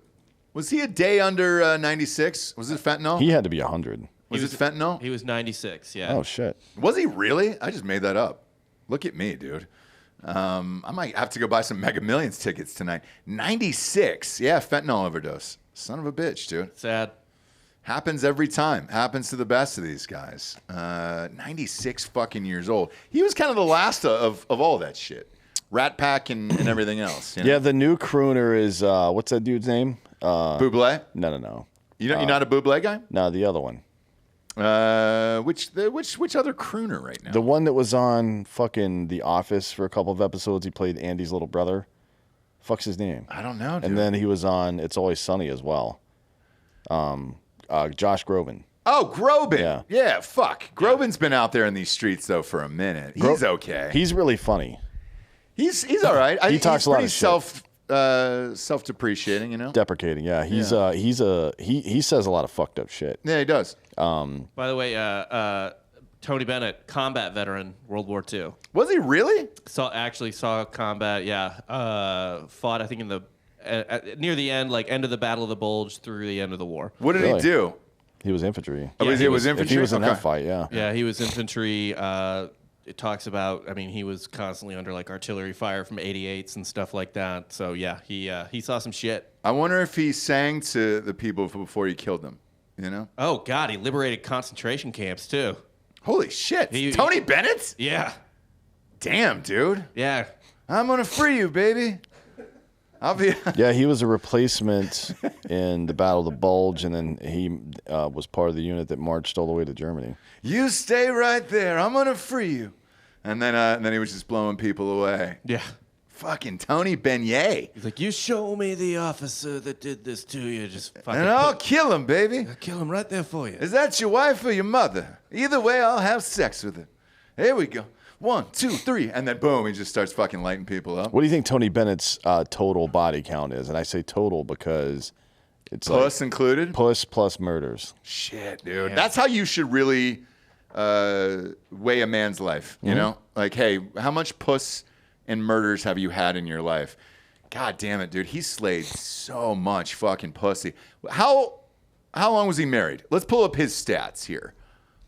Was he a day under 96? Was it fentanyl? he had to be 100. Was it fentanyl? He was 96, yeah. Oh, shit. Was he really? I just made that up. Look at me, dude. I might have to go buy some Mega Millions tickets tonight. 96. Yeah, fentanyl overdose. Son of a bitch, dude. Sad. Happens every time. Happens to the best of these guys. 96 fucking years old. He was kind of the last of all that shit. Rat Pack and everything else. You know? Yeah, the new crooner is, what's that dude's name? Bublé? No. You're not a Bublé guy? No, the other one. Which other crooner right now? The one that was on fucking The Office for a couple of episodes. He played Andy's little brother. Fuck's his name? I don't know, dude. And then he was on It's Always Sunny as well. Josh Groban. Oh, Groban. Yeah. Fuck. Groban's been out there in these streets, though, for a minute. He's okay. He's really funny. He's all right. He talks a lot of shit. Self-depreciating, you know? Deprecating, yeah. He says a lot of fucked up shit. Yeah, he does. By the way, Tony Bennett, combat veteran, World War II. Was he really? Saw combat, yeah. Fought, I think, in the near the end, end of the Battle of the Bulge through the end of the war. What did he do? He was infantry. Oh, he was infantry? If he was in that fight, yeah. Yeah, he was infantry. It talks about, he was constantly under artillery fire from 88s and stuff like that. So yeah, he saw some shit. I wonder if he sang to the people before he killed them. You know? Oh God, he liberated concentration camps too. Holy shit! Tony Bennett? Yeah. Damn, dude. Yeah. I'm gonna free you, baby. I'll be. Yeah, he was a replacement in the Battle of the Bulge, and then he was part of the unit that marched all the way to Germany. You stay right there. I'm gonna free you. And then he was just blowing people away. Yeah. Fucking Tony Bennett. He's like, you show me the officer that did this to you. Just fucking. And I'll kill him, baby. I'll kill him right there for you. Is that your wife or your mother? Either way, I'll have sex with her. Here we go. 1, 2, 3, and then boom, he just starts fucking lighting people up. What do you think Tony Bennett's total body count is? And I say total because it's puss included. Puss plus murders. Shit, dude. Yeah. That's how you should really weigh a man's life. You know, hey, how much puss and murders have you had in your life? God damn it, dude. He slayed so much fucking pussy. How long was he married? Let's pull up his stats here.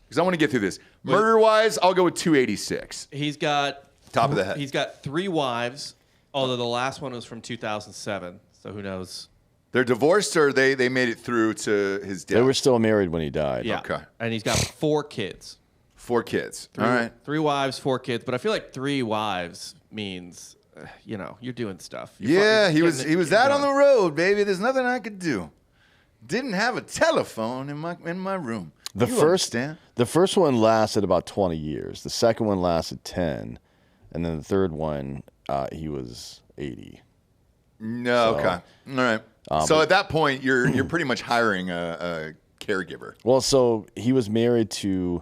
Because I want to get through this. Murder-wise, I'll go with 286. He's got... Top of the head. He's got 3 wives, although the last one was from 2007, so who knows? They're divorced or they made it through to his death? They were still married when he died. Yeah. Okay. And he's got 4 kids. 4 kids. All right. 3 wives, 4 kids, but I feel like 3 wives means, you're doing stuff. He was out on the road, baby. There's nothing I could do. Didn't have a telephone in my room. The first one lasted about 20 years. The second one lasted 10, and then the third one, he was 80. No, okay, all right. So at that point, you're pretty much hiring a caregiver. Well, so he was married to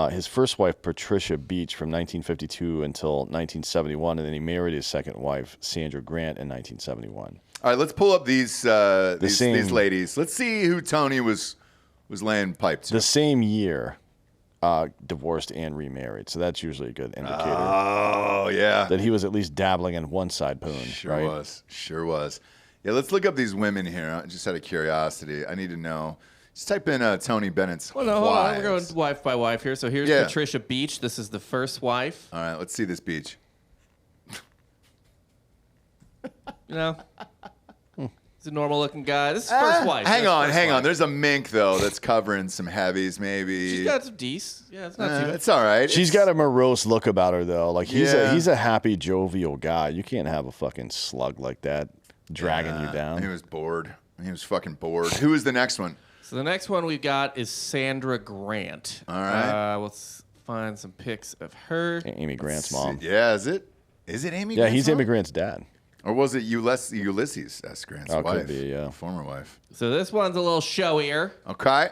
his first wife, Patricia Beach, from 1952 until 1971, and then he married his second wife, Sandra Grant, in 1971. All right, let's pull up these ladies. Let's see who Tony was laying pipe to. The same year, divorced and remarried. So that's usually a good indicator. Oh, yeah. That he was at least dabbling in one side poon. Sure was. Yeah, let's look up these women here. Just out of curiosity. I need to know. Just type in Tony Bennett's wives. Hold on. We're going wife by wife here. So here's Patricia Beach. This is the first wife. All right, let's see this Beach. He's a normal-looking guy. This is first wife. Hang on. There's a mink, though, that's covering some heavies, maybe. She's got some D's. Yeah, it's not too bad. It's all right. She's got a morose look about her, though. He's a happy, jovial guy. You can't have a fucking slug like that. dragging you down. He was bored. He was fucking bored. Who is the next one? So the next one we've got is Sandra Grant. All right. Let's find some pics of her. Amy Grant's mom. Yeah, is it? Is it Amy? Yeah, Grant's he's mom? Amy Grant's dad. Or was it Ulysses S. Grant's wife? Could be, yeah. Former wife. So this one's a little showier. Okay.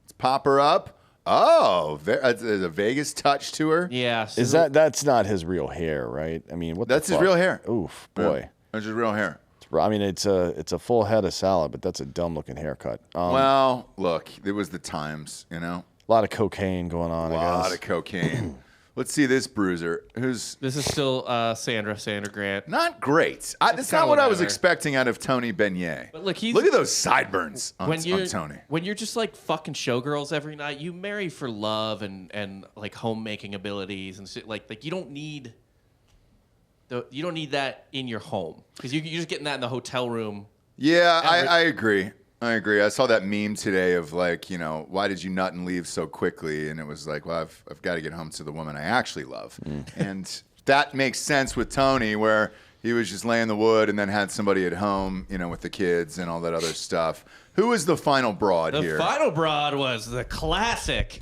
Let's pop her up. Oh, there's a Vegas touch to her. Yeah. So That's not his real hair, right? I mean, what? That's the his fuck? real hair. Oof, boy. Yeah, that's his real hair. I mean, it's a full head of salad, but that's a dumb looking haircut. Well, look, it was the times, you know. A lot of cocaine going on. A lot of cocaine. Let's see this bruiser. This is still Sandra Grant. Not great. That's not what I was expecting out of Tony Bennett. But look at those sideburns on Tony. When you're just like fucking showgirls every night, you marry for love and like homemaking abilities and shit. Like you don't need that in your home because you're just getting that in the hotel room. Yeah, I agree. I saw that meme today of like, you know, why did you nut and leave so quickly? And it was like, well, I've got to get home to the woman I actually love. And that makes sense with Tony, where he was just laying the wood and then had somebody at home, you know, with the kids and all that other stuff. Who was the final broad here? The final broad was the classic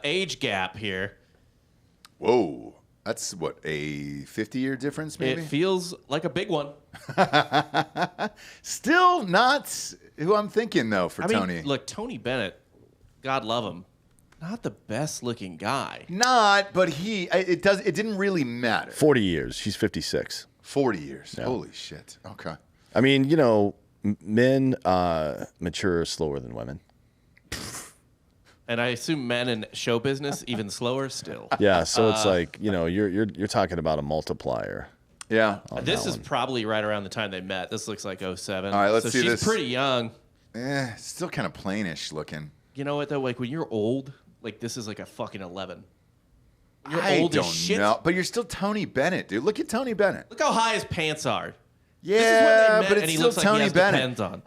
age gap here. Whoa. That's what, a 50-year difference, maybe? It feels like a big one. Still not who I'm thinking, though, for Tony. Mean, look, Tony Bennett, God love him, not the best looking guy. Not, but it didn't really matter. 40 years. She's 56. 40 years. Yeah. Holy shit. Okay. I mean, you know, men mature slower than women. And I assume men in show business even slower still. Yeah, so it's like, you know, you're talking about a multiplier. Yeah. This is probably right around the time they met. This looks like 07. All right, let's see this. She's pretty young. Still kind of plainish looking. You know what, though? Like, when you're old, like, this is like a fucking 11. You're I old don't as shit. know, but you're still Tony Bennett, dude. Look at Tony Bennett. Look how high his pants are. Yeah, this is when they met, but it's and he still looks Tony like he has Bennett. Depends on.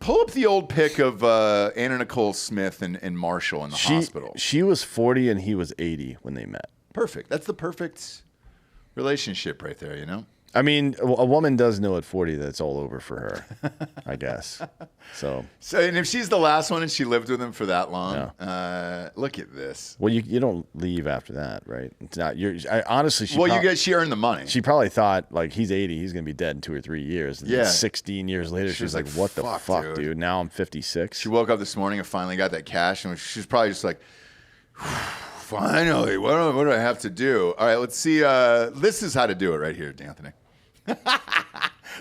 Pull up the old pic of Anna Nicole Smith and Marshall in the hospital. She was 40 and he was 80 when they met. Perfect. That's the perfect relationship right there, you know? I mean, a woman does know at 40 that it's all over for her, I guess. So, and if she's the last one and she lived with him for that long, look at this. Well, you don't leave after that, right? It's not. Honestly, she earned the money. She probably thought like he's 80, he's gonna be dead in 2 or 3 years. And 16 years later, she's like, "What the fuck, dude? Now I'm 56." She woke up this morning and finally got that cash, and she's probably just like, "Finally, what do I have to do?" All right, let's see. This is how to do it right here, D'Anthony.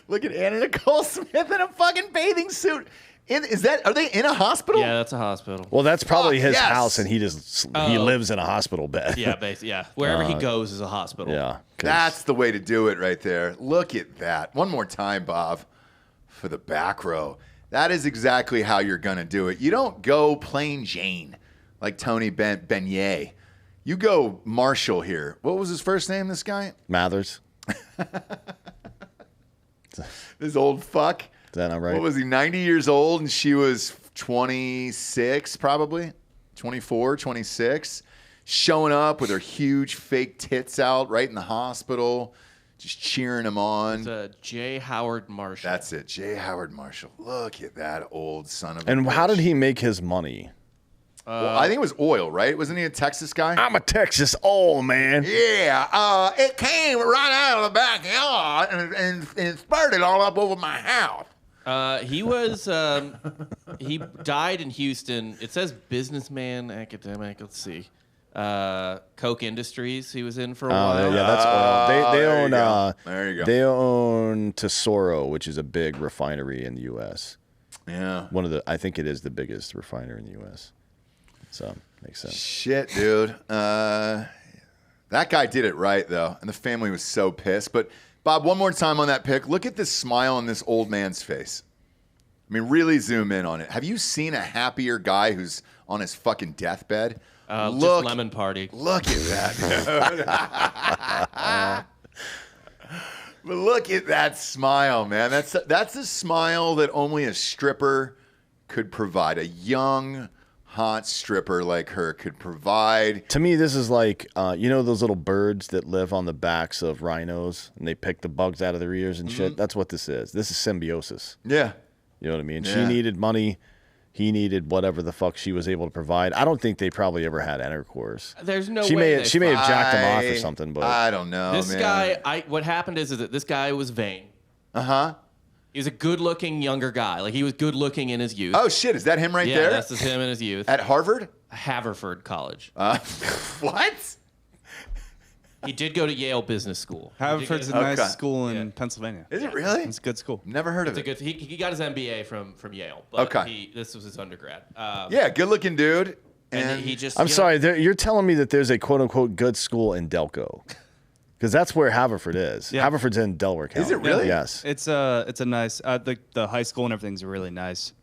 Look at Anna Nicole Smith in a fucking bathing suit. Are they in a hospital? Yeah, that's a hospital. Well, that's probably his house, and he lives in a hospital bed. Yeah, basically. Yeah, wherever he goes is a hospital. Yeah, that's the way to do it right there. Look at that. One more time, Bob, for the back row. That is exactly how you're gonna do it. You don't go plain Jane like Tony Bennett. You go Marshall here. What was his first name? This guy? Mathers. This old fuck. Is that not right? What was he, 90 years old, and she was 26 probably? 24, 26. Showing up with her huge fake tits out right in the hospital, just cheering him on. It's J. Howard Marshall. That's it, J. Howard Marshall. Look at that old son of a And bitch. how did he make his money? Well, I think it was oil, right? Wasn't he a Texas guy? I'm a Texas oil man. Yeah, it came right out of the backyard and spurted all up over my house. He was, he died in Houston. It says businessman, academic. Let's see. Coke Industries he was in for a while. Yeah, that's oil. They own, there you go. They own Tesoro, which is a big refinery in the U.S. Yeah. I think it is the biggest refiner in the U.S. So, makes sense. Shit, dude. That guy did it right, though, and the family was so pissed. But, Bob, one more time on that pic. Look at this smile on this old man's face. I mean, really zoom in on it. Have you seen a happier guy who's on his fucking deathbed? Just lemon party. Look at that, dude. But look at that smile, man. That's a smile that only a stripper could provide. A young, hot stripper like her could provide. To me, this is like, those little birds that live on the backs of rhinos and they pick the bugs out of their ears and shit? That's what this is. This is symbiosis. Yeah. You know what I mean? Yeah. She needed money. He needed whatever the fuck she was able to provide. I don't think they probably ever had intercourse. There's no she way. She may have jacked him off or something, but I don't know. This guy, what happened is that this guy was vain. He was a good-looking younger guy. Like, he was good-looking in his youth. Oh, shit. Is that him right yeah, there? that's just him in his youth. At Harvard? Haverford College. What? He did go to Yale Business School. Haverford's a nice school in Pennsylvania. Is it really? It's a good school. Never heard of it. He got his MBA from Yale. But this was his undergrad. Yeah, good-looking dude. And he just... I'm sorry. You're telling me that there's a quote-unquote good school in Delco. Because that's where Haverford is. Yeah. Haverford's in Delaware County. Is it really? Yes. It's a nice... the high school and everything's really nice.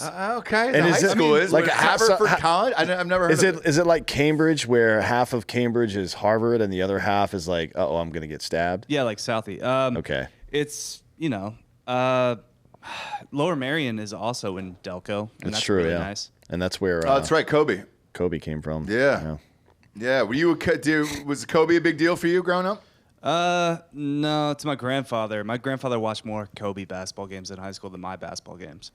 Okay. And the is high it school is like like a- Haverford so- College? I've never heard of it. Is it like Cambridge, where half of Cambridge is Harvard and the other half is like, I'm going to get stabbed? Yeah, like Southie. Okay. It's, Lower Merion is also in Delco. And that's true, really yeah. nice. And that's where Oh, that's right, Kobe. Kobe came from. Yeah. Yeah. Were you was Kobe a big deal for you growing up? No, it's my grandfather. My grandfather watched more Kobe basketball games in high school than my basketball games.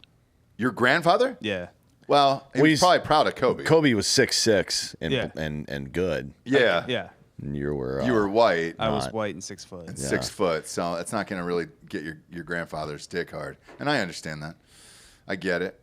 Your grandfather? Yeah. Well, he was probably proud of Kobe. Kobe was 6'6" and Yeah. and good. Yeah. Yeah. And you were white. I was white and 6 foot. And 6 foot, so it's not going to really get your grandfather's dick hard. And I understand that. I get it.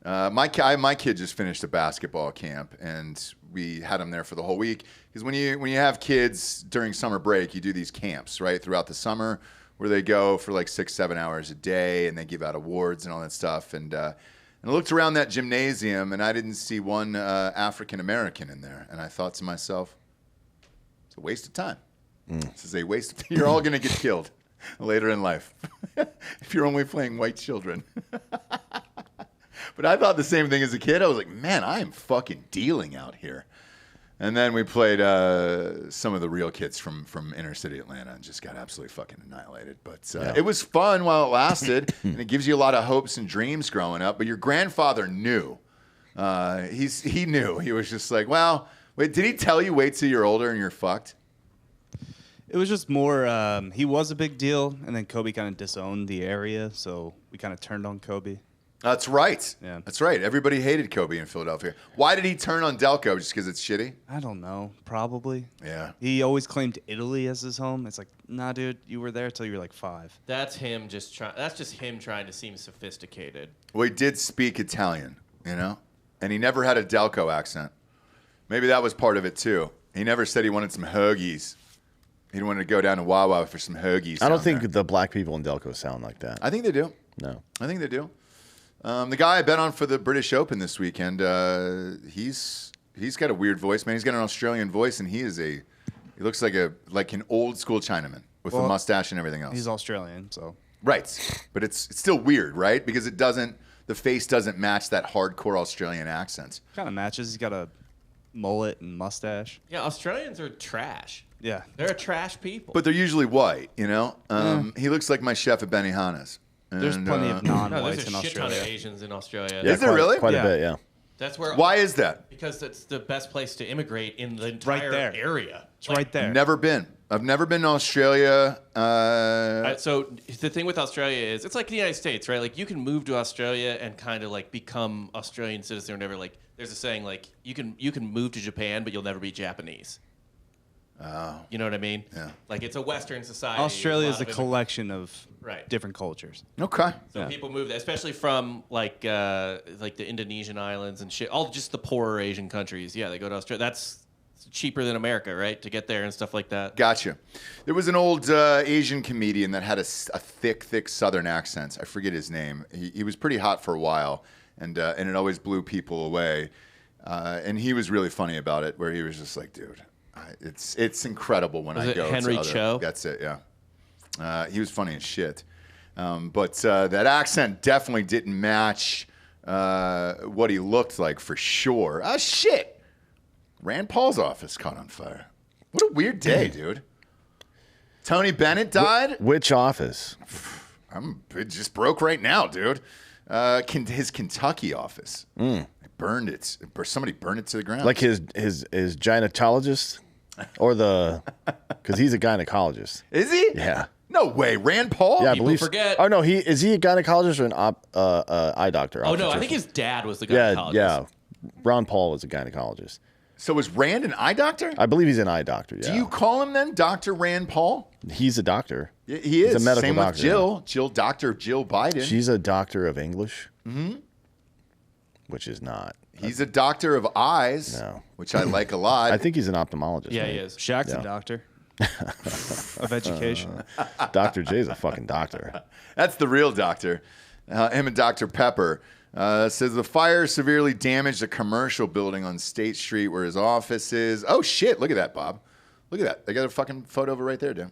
My kid just finished a basketball camp, and we had him there for the whole week. Because when you have kids during summer break, you do these camps, right, throughout the summer, where they go for like 6-7 hours a day, and they give out awards and all that stuff. And I looked around that gymnasium, and I didn't see one African American in there. And I thought to myself, it's a waste of time. This is a waste of time. You're all going to get killed later in life if you're only playing white children. But I thought the same thing as a kid. I was like, man, I am fucking dealing out here. And then we played some of the real kids from inner city Atlanta and just got absolutely fucking annihilated. But it was fun while it lasted, and it gives you a lot of hopes and dreams growing up. But your grandfather knew. He knew. He was just like, well, wait, did he tell you wait till you're older and you're fucked? It was just more, he was a big deal, and then Kobe kind of disowned the area, so we kind of turned on Kobe. That's right. Yeah. That's right. Everybody hated Kobe in Philadelphia. Why did he turn on Delco? Just because it's shitty? I don't know. Probably. Yeah. He always claimed Italy as his home. It's like, nah, dude, you were there till you were like 5. That's him That's just him trying to seem sophisticated. Well, he did speak Italian, and he never had a Delco accent. Maybe that was part of it too. He never said he wanted some hoagies. He wanted to go down to Wawa for some hoagies. I don't think the black people in Delco sound like that. I think they do. No. I think they do. The guy I bet on for the British Open this weekend, he's got a weird voice, man. He's got an Australian voice, and he looks like an old school Chinaman with a mustache and everything else. He's Australian, so. Right, but it's still weird, right? Because the face doesn't match that hardcore Australian accent. Kind of matches. He's got a mullet and mustache. Yeah, Australians are trash. Yeah. They're a trash people. But they're usually white, He looks like my chef at Benihana's. There's plenty of no, non-whites there's in a shit ton of Australia. Asians in Australia. Is there really? Quite Yeah. a bit, yeah. That's where. Why is that? Because it's the best place to immigrate in the entire there. area. It's right there. Never been. I've never been to Australia. So the thing with Australia is, it's like the United States, right? Like, you can move to Australia and kind of like become Australian citizen or whatever. Like, there's a saying like you can move to Japan, but you'll never be Japanese. Oh. You know what I mean? Yeah. Like, it's a Western society. Australia is lot a of collection of Right. different cultures. Okay. So people move there, especially from like the Indonesian islands and shit. All just the poorer Asian countries. Yeah, they go to Australia. That's cheaper than America, right? To get there and stuff like that. Gotcha. There was an old Asian comedian that had a thick Southern accent. I forget his name. He was pretty hot for a while, and it always blew people away. And he was really funny about it, where he was just like, dude, it's incredible when Was I it go Henry to other... Cho? That's it, yeah. He was funny as shit. But that accent definitely didn't match what he looked like for sure. Ah, shit. Rand Paul's office caught on fire. What a weird day, dude. Tony Bennett died? Which office? It just broke right now, dude. His Kentucky office. They burned it. Somebody burned it to the ground. Like his gynecologist, or because he's a gynecologist. Is he? Yeah. No way, Rand Paul. Yeah, I People believe. forget. Oh no, is he a gynecologist or an eye doctor? Oh no, I think his dad was the Yeah, gynecologist. yeah. Ron Paul was a gynecologist. So is Rand an eye doctor? I believe he's an eye doctor. Yeah. Do you call him then Dr. Rand Paul? He's a doctor. Yeah, he is. He's a medical Same doctor. with Jill. Dr. Jill Biden. She's a doctor of English. Which is not. He's a doctor of eyes, which I like a lot. I think he's an ophthalmologist. Yeah, right? he is. Shaq's a doctor of education. Dr. J's a fucking doctor. That's the real doctor. Him and Dr. Pepper. Says the fire severely damaged a commercial building on State Street where his office is. Oh, shit. Look at that, Bob. Look at that. They got a fucking photo of it right there, dude.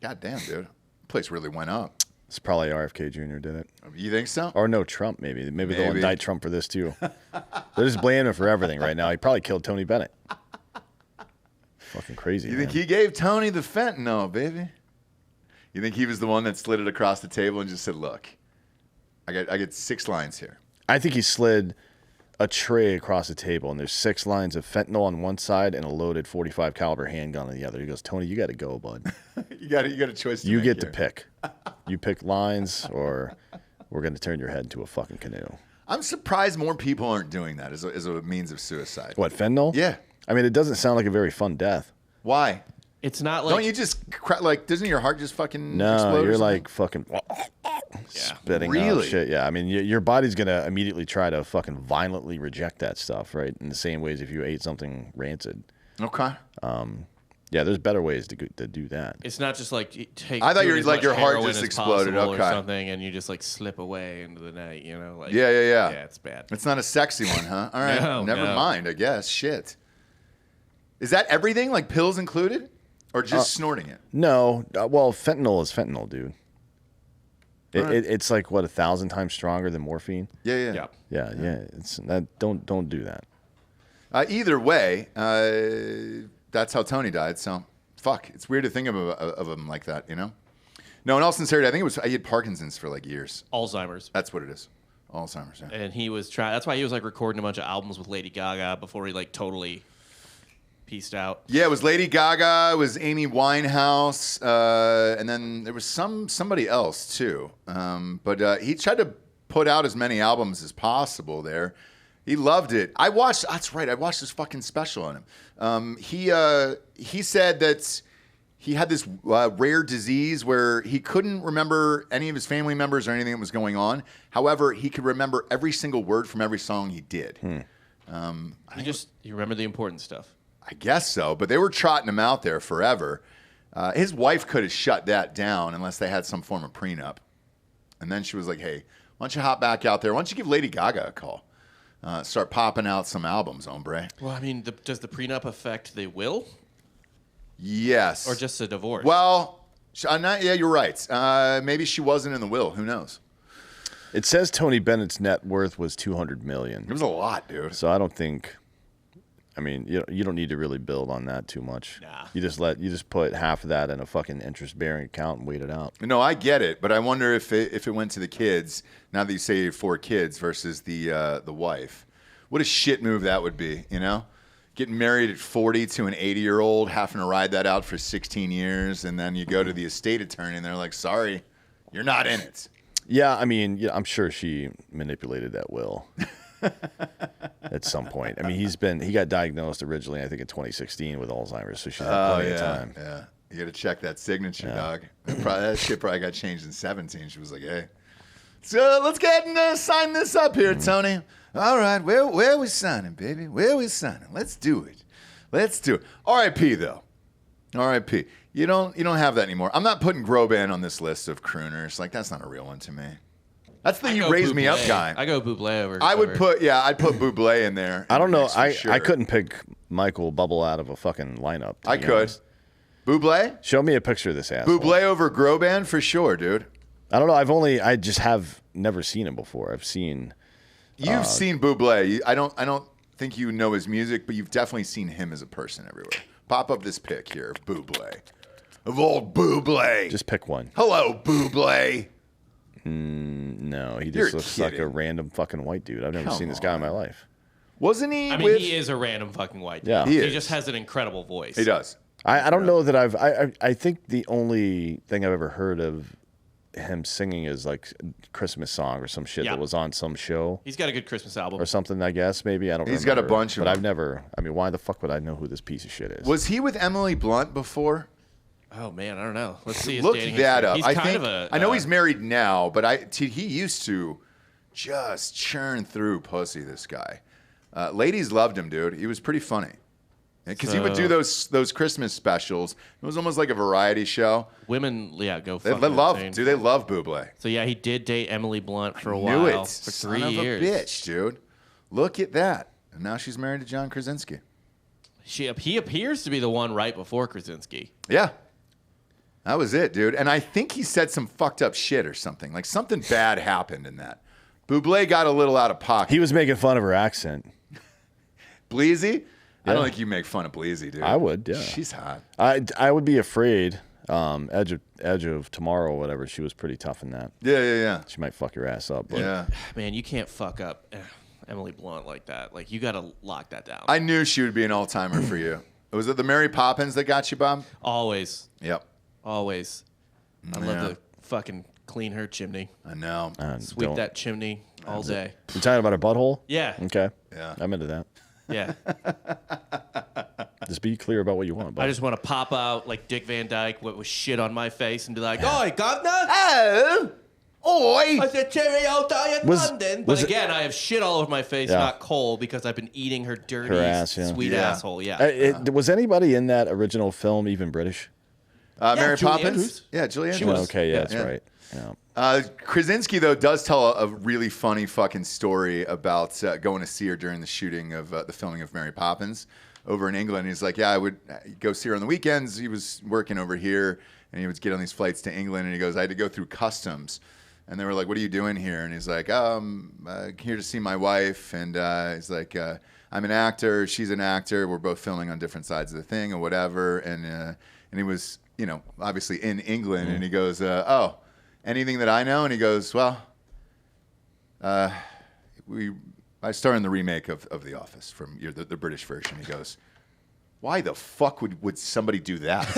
God damn, dude. The place really went up. It's probably RFK Jr. did it. You think so? Or no, Trump, maybe. Maybe they'll indict Trump for this, too. They're just blaming him for everything right now. He probably killed Tony Bennett. Fucking crazy, You think he gave Tony the fentanyl, baby? You think he was the one that slid it across the table and just said, look, I get 6 lines here. I think he slid a tray across the table, and there's 6 lines of fentanyl on one side and a loaded .45 caliber handgun on the other. He goes, Tony, you got to go, bud. you got a choice to You make get here. to pick. You pick lines, or we're going to turn your head into a fucking canoe. I'm surprised more people aren't doing that as a means of suicide. What, fentanyl? Yeah. I mean, it doesn't sound like a very fun death. Why? It's not like. Don't you just, doesn't your heart just fucking No, explode? you're or something? like fucking spitting Really? out shit. Yeah, I mean, your body's going to immediately try to fucking violently reject that stuff, right? In the same ways if you ate something rancid. Okay. Yeah, there's better ways to do that. It's not just like you take. I thought you do were as like much your heart heroin just as exploded. possible Okay. Or something, and you just like slip away into the night. You know. Like, Yeah. Yeah, it's bad. It's not a sexy one, huh? All right. No, Never no. mind, I guess. Shit. Is that everything? Like pills included? Or just snorting it? No, well, fentanyl is fentanyl, dude. It's like, what, 1,000 times stronger than morphine? Yeah. Yeah. It's that. Don't do that. Either way, that's how Tony died. So, fuck. It's weird to think of him like that, you know? No, in all sincerity, I think he had Parkinson's for like years. Alzheimer's. That's what it is. Alzheimer's, yeah. And he was trying. That's why he was like recording a bunch of albums with Lady Gaga before he like totally pieced out. Yeah, it was Lady Gaga, it was Amy Winehouse, and then there was somebody else too. But he tried to put out as many albums as possible there. He loved it. That's right, I watched this fucking special on him. He said that he had this rare disease where he couldn't remember any of his family members or anything that was going on. However, he could remember every single word from every song he did. You remember the important stuff. I guess so, but they were trotting him out there forever. His wife could have shut that down unless they had some form of prenup. And then she was like, hey, why don't you hop back out there? Why don't you give Lady Gaga a call? Start popping out some albums, hombre. Well, I mean, does the prenup affect the will Yes. or just a divorce? Well, yeah, you're right. Maybe she wasn't in the will. Who knows? It says Tony Bennett's net worth was $200 million. It was a lot, dude. So I don't think. I mean, you don't need to really build on that too much. Nah. You just put half of that in a fucking interest-bearing account and wait it out. No, I get it, but I wonder if it went to the kids. Now that you say you have 4 kids versus the wife, what a shit move that would be. You know, getting married at 40 to an 80-year-old, having to ride that out for 16 years, and then you go to the estate attorney and they're like, "Sorry, you're not in it." Yeah, I mean, I'm sure she manipulated that will at some point. I mean, he got diagnosed originally, I think, in 2016 with Alzheimer's, so she's had plenty of time. Yeah. You got to check that signature, dog. That shit probably got changed in 17. She was like, hey. So let's get and sign this up here, Tony. All right, where are we signing, baby? Where are we signing? Let's do it. R.I.P. though. R.I.P. You don't have that anymore. I'm not putting Groban on this list of crooners. Like, that's not a real one to me. That's the you raise me up guy. I go Bublé over. I'd put Bublé in there. I don't know. Sure. I couldn't pick Michael Bubble out of a fucking lineup. I could. Bublé? Show me a picture of this asshole. Bublé over Groban for sure, dude. I don't know. I just have never seen him before. I've seen. You've seen Bublé. I don't think you know his music, but you've definitely seen him as a person everywhere. Pop up this pic here of Bublé. Of old Bublé. Just pick one. Hello, Bublé. No, he just looks like a random fucking white dude. I've never seen this guy in my life. Wasn't he? I mean, he is a random fucking white dude. Yeah, he just has an incredible voice. He does. I don't know that I think the only thing I've ever heard of him singing is like Christmas song or some shit that was on some show. He's got a good Christmas album or something, I guess. Maybe I don't. He's remember, got a bunch of. But I've never. I mean, why the fuck would I know who this piece of shit is? Was he with Emily Blunt before? Oh man, I don't know. Let's see. Look that up. He's I know he's married now, but he used to just churn through pussy. This guy, ladies loved him, dude. He was pretty funny. Because he would do those Christmas specials. It was almost like a variety show. Women, go They fucking love, insane. dude. They love Bublé. So yeah, he did date Emily Blunt for a Knew while. it. For Son 3 of years. a bitch, dude. Look at that. And now she's married to John Krasinski. He appears to be the one right before Krasinski. Yeah. That was it, dude. And I think he said some fucked up shit or something. Like something bad happened in that. Bublé got a little out of pocket. He was making fun of her accent. Bleezy? I don't think you make fun of Bleezy, dude. I would, yeah. She's hot. I would be afraid. Edge of Tomorrow or whatever. She was pretty tough in that. Yeah. She might fuck your ass up. But. Yeah. Man, you can't fuck up Emily Blunt like that. Like, you got to lock that down. I knew she would be an all-timer for you. Was it the Mary Poppins that got you, Bob? Always. Yep. Always. I love to fucking clean her chimney. I know. Sweep that chimney all day. You talking about her butthole? Yeah. Okay. Yeah. I'm into that. Yeah. Just be clear about what you want. Bob. I just want to pop out like Dick Van Dyke with shit on my face and be like, "Oi, governor! Oh! Oi! I said cheerio to you, London." But was again, I have shit all over my face, Yeah. not coal, because I've been eating her dirty, ass, yeah. sweet Yeah. asshole. Yeah. Was anybody in that original film even British? Mary Julie Poppins? Andrews. Yeah, Julie She Andrews. was. Okay, yeah, that's right. Yeah. Krasinski, though, does tell a really funny fucking story about going to see her during the shooting of the filming of Mary Poppins over in England. He's like, yeah, I would go see her on the weekends. He was working over here, and he would get on these flights to England, and he goes, I had to go through customs. And they were like, what are you doing here? And he's like, I'm here to see my wife. And he's like, I'm an actor. She's an actor. We're both filming on different sides of the thing or whatever. And he was, obviously in England. And he goes, oh, anything that I know? And he goes, well, I star in the remake of The Office from the British version. He goes, why the fuck would somebody do that?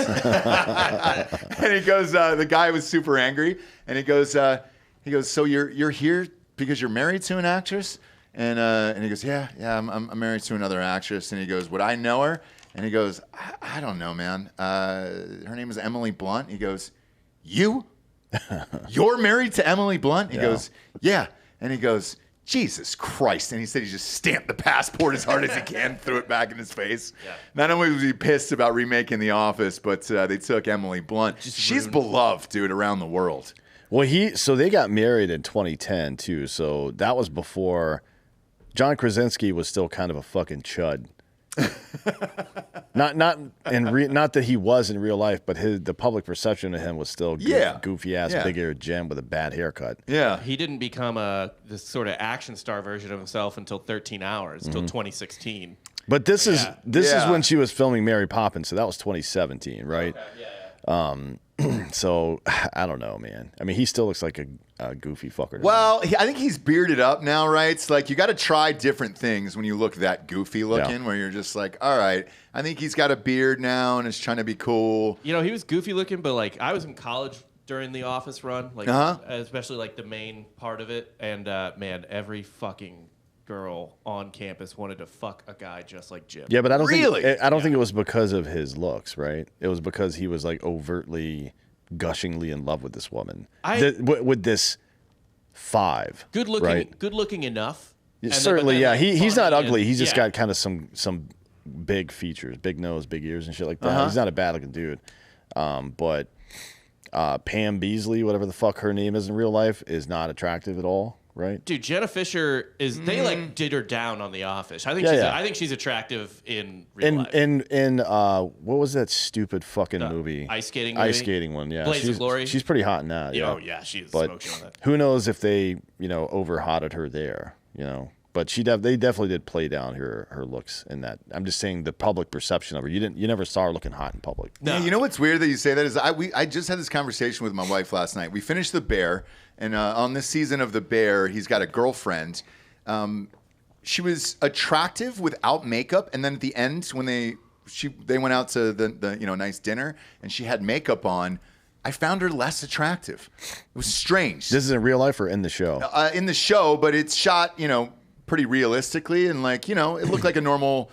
And he goes, the guy was super angry. And he goes, so you're here because you're married to an actress? And he goes, yeah, I'm married to another actress. And he goes, would I know her? And he goes, I don't know, man. Her name is Emily Blunt. He goes, you? You're married to Emily Blunt? He goes, yeah. And he goes, Jesus Christ. And he said he just stamped the passport as hard as he can, threw it back in his face. Yeah. Not only was he pissed about remaking The Office, but they took Emily Blunt. She's beloved, dude, around the world. Well, so they got married in 2010, too. So that was before John Krasinski was still kind of a fucking chud. not that he was in real life, but the public perception of him was still goofy ass big-eared Jim with a bad haircut. Yeah, he didn't become this sort of action star version of himself until 13 Hours, until 2016. But this is when she was filming Mary Poppins, so that was 2017, right? Okay. So I don't know, man. I mean, he still looks like a goofy fucker. Well, I think he's bearded up now, right? It's like you got to try different things when you look that goofy looking, where you're just like, all right, I think he's got a beard now and is trying to be cool. He was goofy looking, but like I was in college during the Office run, like especially like the main part of it, and man, every fucking girl on campus wanted to fuck a guy just like Jim. Yeah, but I don't think it was because of his looks, right? It was because he was like overtly, gushingly in love with this woman. With this 5. Good looking, right? Good looking enough. Certainly, yeah. He's not ugly. He's just got kind of some big features, big nose, big ears, and shit like that. He's not a bad looking dude. But Pam Beasley, whatever the fuck her name is in real life, is not attractive at all. Right, dude. Jenna Fisher is. They like did her down on The Office. I think she's attractive in real life. In what was that stupid fucking movie? Ice skating one. Yeah, Blaze of Glory. She's pretty hot in that. Yeah. Oh yeah, she's but smoking on that. Who knows if they overhotted her there? But they definitely did play down her looks in that. I'm just saying the public perception of her. You never saw her looking hot in public. No. Yeah, you know what's weird that you say that is I just had this conversation with my wife last night. We finished The Bear, and on this season of The Bear, he's got a girlfriend. She was attractive without makeup, and then at the end when they went out to the nice dinner, and she had makeup on. I found her less attractive. It was strange. This is in real life or in the show? In the show, but it's shot, pretty realistically, and it looked like a normal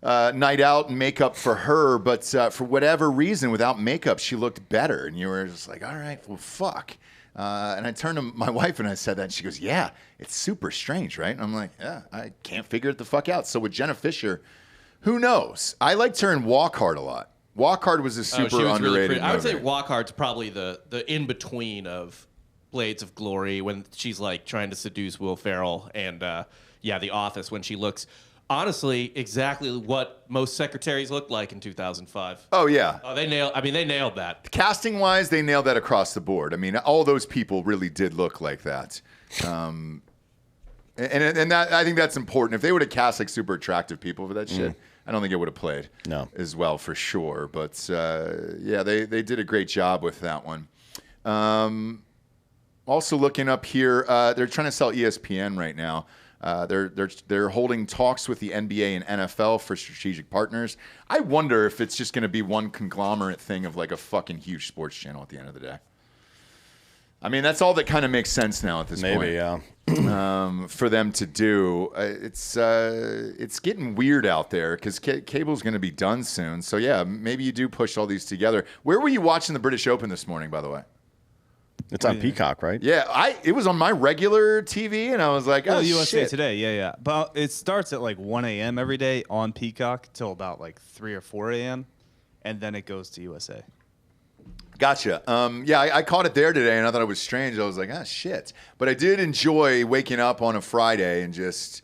night out and makeup for her, but for whatever reason, without makeup, she looked better, and you were just like, all right, well, fuck. And I turned to my wife and I said that, and she goes, yeah, it's super strange, right? And I'm like, yeah, I can't figure it the fuck out. So with Jenna Fisher, who knows? I liked her in Walk Hard a lot. Walk Hard was a super underrated movie. I would say Walk Hard's probably the in-between of Blades of Glory when she's like trying to seduce Will Ferrell, and The Office when she looks honestly exactly what most secretaries looked like in 2005. Oh yeah. They nailed that. Casting wise, they nailed that across the board. I mean, all those people really did look like that. And that, I think that's important. If they would have cast like super attractive people for that shit, I don't think it would have played as well for sure. But they did a great job with that one. Also looking up here, they're trying to sell ESPN right now. They're holding talks with the NBA and NFL for strategic partners. I wonder if it's just going to be one conglomerate thing of like a fucking huge sports channel at the end of the day. I mean, that's all that kind of makes sense now at this point. Maybe, yeah. For them to do. It's getting weird out there because cable's going to be done soon. So, yeah, maybe you do push all these together. Where were you watching the British Open this morning, by the way? It's on Peacock, right? Yeah, it was on my regular TV, and I was like, oh, USA shit. Today, yeah. But it starts at like 1 a.m. every day on Peacock till about like 3 or 4 a.m., and then it goes to USA. Gotcha. I caught it there today, and I thought it was strange. I was like, shit. But I did enjoy waking up on a Friday and just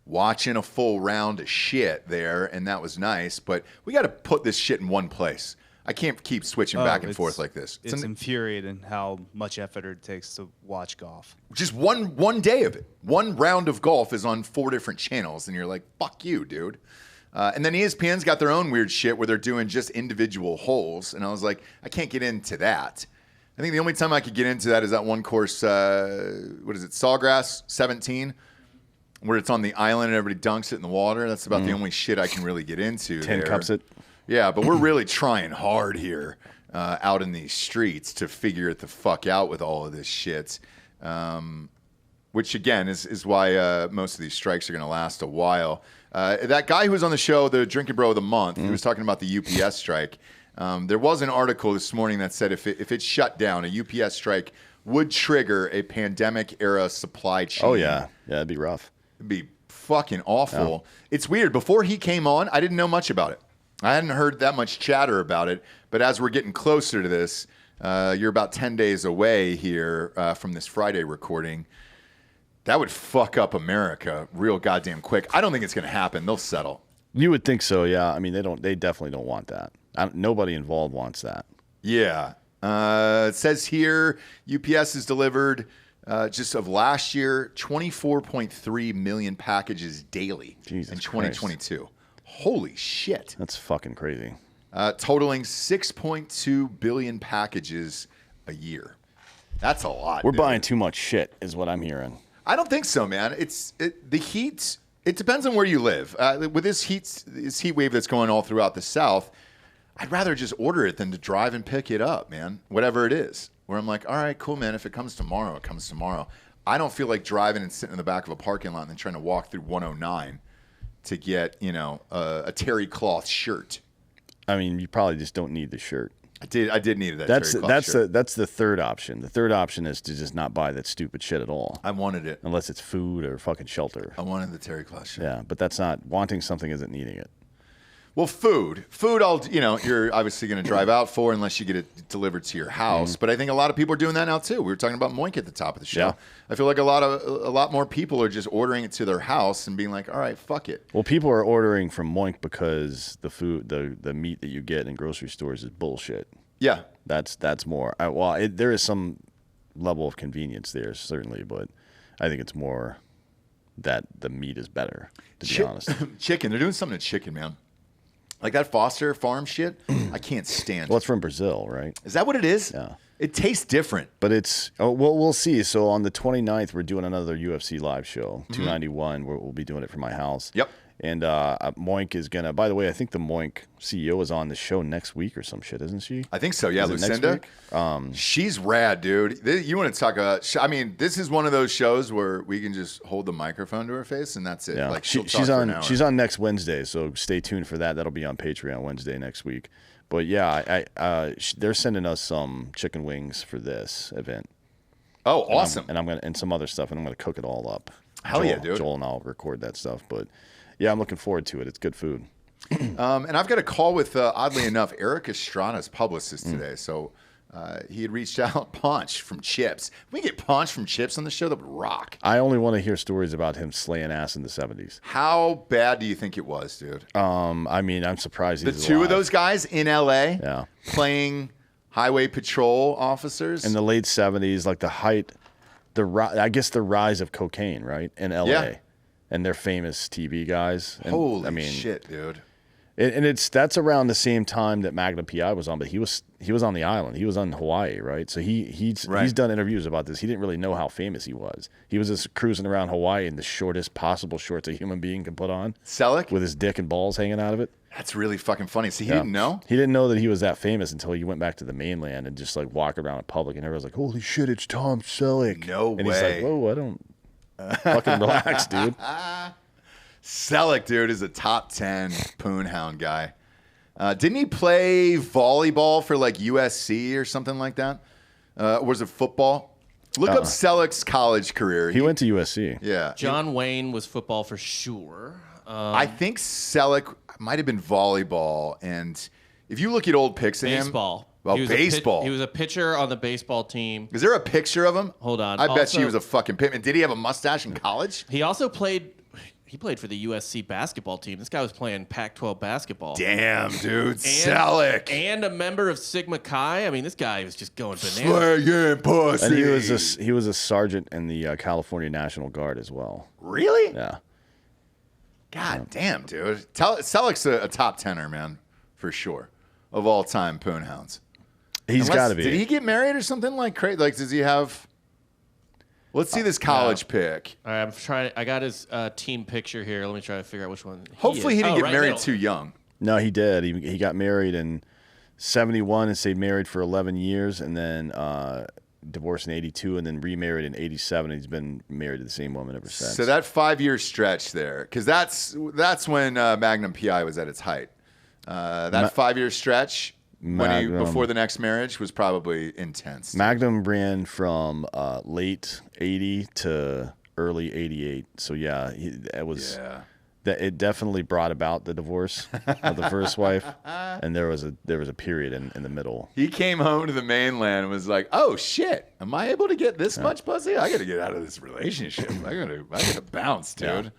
watching a full round of shit there, and that was nice. But we got to put this shit in one place. I can't keep switching back and forth like this. It's infuriating how much effort it takes to watch golf. Just one day of it. One round of golf is on 4 different channels, and you're like, fuck you, dude. And then ESPN's got their own weird shit where they're doing just individual holes, and I was like, I can't get into that. I think the only time I could get into that is that one course, what is it, Sawgrass 17, where it's on the island and everybody dunks it in the water. That's about the only shit I can really get into. 10 cups it. Yeah, but we're really trying hard here out in these streets to figure it the fuck out with all of this shit, which, again, is why most of these strikes are going to last a while. That guy who was on the show, the Drinkin' Bro of the Month, he was talking about the UPS strike. There was an article this morning that said if it's shut down, a UPS strike would trigger a pandemic-era supply chain. Oh, yeah. Yeah, it'd be rough. It'd be fucking awful. Yeah. It's weird. Before he came on, I didn't know much about it. I hadn't heard that much chatter about it, but as we're getting closer to this, you're about 10 days away here from this Friday recording. That would fuck up America real goddamn quick. I don't think it's going to happen. They'll settle. You would think so, yeah. I mean, they definitely don't want that. Nobody involved wants that. Yeah. It says here UPS has delivered just of last year 24.3 million packages daily in 2022. Christ. Holy shit. That's fucking crazy. Totaling 6.2 billion packages a year. That's a lot. We're buying too much shit is what I'm hearing. I don't think so, man. The heat, it depends on where you live. With this heat wave that's going all throughout the South, I'd rather just order it than to drive and pick it up, man, whatever it is. Where I'm like, all right, cool, man. If it comes tomorrow, it comes tomorrow. I don't feel like driving and sitting in the back of a parking lot and then trying to walk through 109 to get, a terry cloth shirt. I mean, you probably just don't need the shirt. I did need that terry cloth shirt. That's the third option. The third option is to just not buy that stupid shit at all. I wanted it. Unless it's food or fucking shelter. I wanted the terry cloth shirt. Yeah, but that's not, wanting something isn't needing it. Well, food, you're obviously going to drive out for unless you get it delivered to your house. Mm-hmm. But I think a lot of people are doing that now too. We were talking about Moink at the top of the show. Yeah. I feel like a lot more people are just ordering it to their house and being like, all right, fuck it. Well, people are ordering from Moink because the food, the meat that you get in grocery stores is bullshit. Yeah, that's more. There is some level of convenience there certainly, but I think it's more that the meat is better, to be honest. Chicken. They're doing something to chicken, man. Like that Foster Farm shit, I can't stand. Well, it's from Brazil, right? Is that what it is? Yeah. It tastes different. But it's, we'll see. So on the 29th, we're doing another UFC live show, 291. We'll be doing it from my house. Yep. And Moink is going to, by the way, I think the Moink CEO is on the show next week or some shit, isn't she? I think so, yeah. Lucinda. She's rad, dude. You want to talk about, I mean, this is one of those shows where we can just hold the microphone to her face and that's it. Yeah. Like she's on next Wednesday, so stay tuned for that. That'll be on Patreon Wednesday next week. But yeah, they're sending us some chicken wings for this event. Oh, awesome! And some other stuff, and I'm gonna cook it all up. Hell yeah, dude! Joel and I'll record that stuff. But yeah, I'm looking forward to it. It's good food. And I've got a call with, oddly enough, Eric Estrada's publicist today. So he had reached out, Paunch from Chips. If we get Paunch from Chips on the show, that would rock. I only want to hear stories about him slaying ass in the 70s. How bad do you think it was, dude? I mean, I'm surprised he's the two alive. of those guys in L.A. Yeah. playing highway patrol officers in the late 70s, like I guess the rise of cocaine, right, in L.A. Yeah. And they're famous TV guys. And, Holy shit, dude. And that's around the same time that Magnum PI was on, but he was on the island. He was on Hawaii, right? So he's done interviews about this. He didn't really know how famous he was. He was just cruising around Hawaii in the shortest possible shorts a human being can put on. Selleck? With his dick and balls hanging out of it. That's really fucking funny. So he didn't know? He didn't know that he was that famous until he went back to the mainland and just like walked around in public and everyone's like, holy shit, it's Tom Selleck. No and way. He's like, whoa, I don't fucking relax, dude. Selleck, dude, is a top 10 poonhound guy. Didn't he play volleyball for like USC or something like that? Or was it football? Look up Selleck's college career. He went to USC. Yeah. John Wayne was football for sure. I think Selleck might have been volleyball. And if you look at old pics of him. Baseball. Well, baseball. He was a pitcher on the baseball team. Is there a picture of him? Hold on. I bet he was a fucking pitman. Did he have a mustache in college? He also played. He played for the USC basketball team. This guy was playing Pac-12 basketball. Damn, dude. Selleck. And a member of Sigma Chi. I mean, this guy was just going bananas. Slanging pussy. And he was a sergeant in the California National Guard as well. Really? Yeah. God damn, dude. Selleck's a top 10er, man, for sure, of all time poonhounds. He's got to be. Did he get married or something like crazy? Like, does he have... Let's see this college pic. All right, I'm trying. I got his team picture here. Let me try to figure out which one. Hopefully he didn't get married middle. too young. No, he did. He got married in 71 and stayed married for 11 years and then divorced in 82 and then remarried in 87. He's been married to the same woman ever since. So that 5-year stretch there, because that's when Magnum PI was at its height. That 5-year stretch... before the next marriage was probably intense. Magnum ran from late 80 to early 88. So yeah, it definitely brought about the divorce of the first wife, and there was a period in the middle. He came home to the mainland and was like, "Oh shit, am I able to get this much pussy? I got to get out of this relationship. I gotta bounce, dude." Yeah.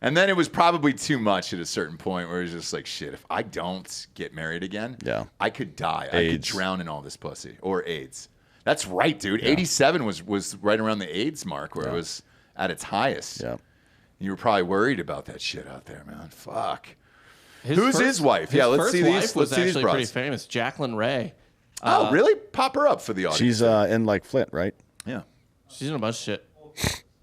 And then it was probably too much at a certain point where it was just like, shit, if I don't get married again, I could die. I could drown in all this pussy. Or AIDS. That's right, dude. Yeah. 87 was right around the AIDS mark where it was at its highest. Yeah. You were probably worried about that shit out there, man. Fuck. Who's his wife? Let's see these. Let's see these. Pretty famous, Jacqueline Ray. Oh, really? Pop her up for the audience. She's in like Flint, right? Yeah. She's in a bunch of shit.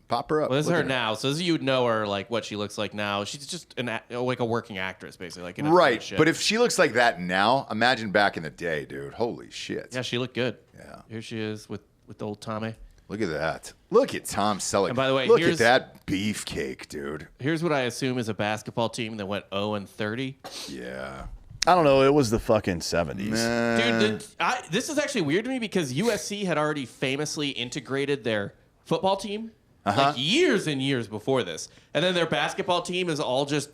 Pop her up. Well, this is her now, so you would know her like what she looks like now. She's just like a working actress, basically. Like right, but if she looks like that now, imagine back in the day, dude. Holy shit. Yeah, she looked good. Yeah. Here she is with old Tommy. Look at that. Look at Tom Selleck. And by the way, look at that beefcake, dude. Here's what I assume is a basketball team that went 0-30. Yeah. I don't know. It was the fucking 70s. Dude, this is actually weird to me because USC had already famously integrated their football team. Like years and years before this. And then their basketball team is all just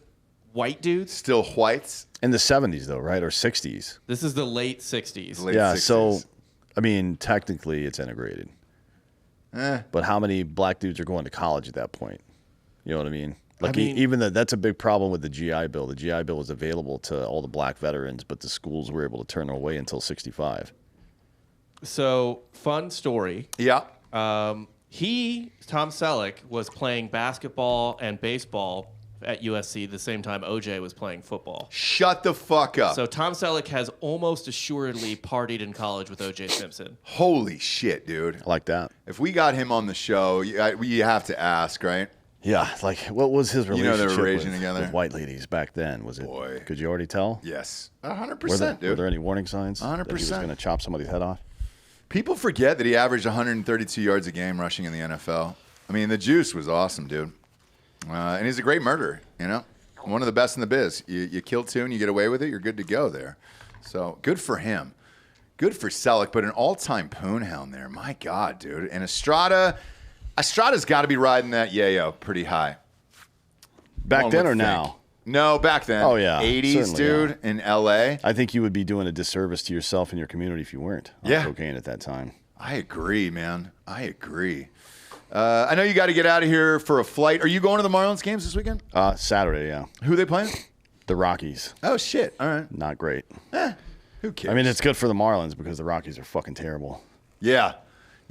white dudes. Still whites. In the 70s, though, right? Or 60s. This is the late 60s. Late 60s. So, I mean, technically it's integrated. But how many black dudes are going to college at that point? You know what I mean? Like, even that's a big problem with the GI Bill. The GI Bill was available to all the black veterans, but the schools were able to turn away until 65. So, fun story. Yeah. Tom Selleck, was playing basketball and baseball at USC the same time OJ was playing football. Shut the fuck up. So Tom Selleck has almost assuredly partied in college with OJ Simpson. Holy shit, dude. I like that. If we got him on the show, you have to ask, right? Yeah, like what was his relationship they were raging together with white ladies back then? Was it? Boy. Could you already tell? Yes. 100%, dude. Were there any warning signs 100%. that he was going to chop somebody's head off? People forget that he averaged 132 yards a game rushing in the NFL. I mean, the juice was awesome, dude. And he's a great murderer, you know? One of the best in the biz. You kill two and you get away with it, you're good to go there. So good for him. Good for Selleck, but an all-time poonhound there. My God, dude. And Estrada's got to be riding that yayo pretty high. Back then or now? No, back then. Oh, yeah. 80s, dude, in L.A. I think you would be doing a disservice to yourself and your community if you weren't on cocaine at that time. I agree, man. I agree. I know you got to get out of here for a flight. Are you going to the Marlins games this weekend? Saturday, yeah. Who are they playing? The Rockies. Oh, shit. All right. Not great. Who cares? I mean, it's good for the Marlins because the Rockies are fucking terrible. Yeah.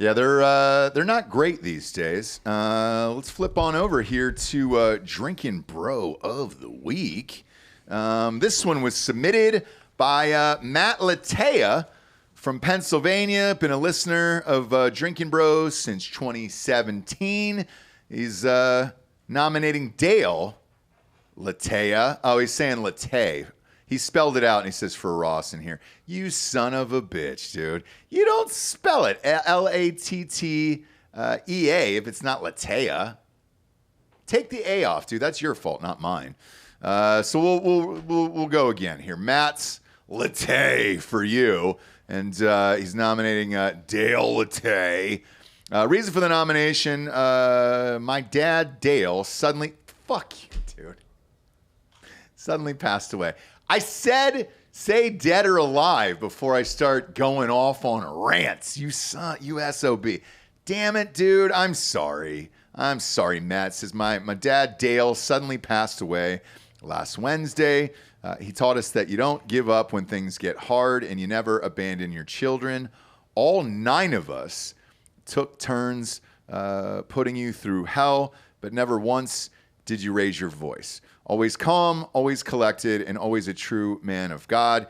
Yeah, they're not great these days. Let's flip on over here to Drinkin' Bro of the Week. This one was submitted by Matt Latea from Pennsylvania. Been a listener of Drinkin' Bros since 2017. He's nominating Dale Latea. Oh, he's saying Latte. He spelled it out, and he says for Ross in here, you son of a bitch, dude. You don't spell it Lattea if it's not Latea. Take the A off, dude. That's your fault, not mine. So we'll go again here. Matt's Latte for you, and he's nominating Dale Latte. Reason for the nomination, my dad, Dale, suddenly passed away. I said, say dead or alive before I start going off on rants. You SOB. Damn it, dude. I'm sorry. Matt. Says my dad, Dale, suddenly passed away last Wednesday. He taught us that you don't give up when things get hard and you never abandon your children. All 9 of us took turns putting you through hell, but never once did you raise your voice. Always calm, always collected, and always a true man of God.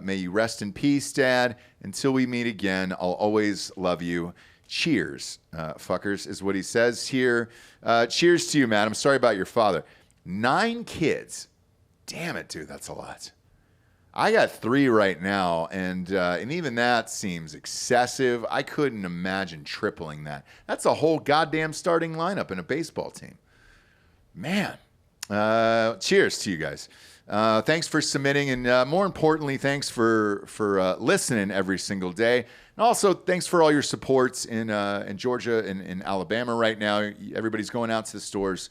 May you rest in peace, Dad. Until we meet again, I'll always love you. Cheers, fuckers, is what he says here. Cheers to you, man. I'm sorry about your father. 9 kids. Damn it, dude, that's a lot. I got 3 right now, and even that seems excessive. I couldn't imagine tripling that. That's a whole goddamn starting lineup in a baseball team. Man. Cheers to you guys. Thanks for submitting, and more importantly, thanks for listening every single day. And also, thanks for all your supports in Georgia and in Alabama right now. Everybody's going out to the stores,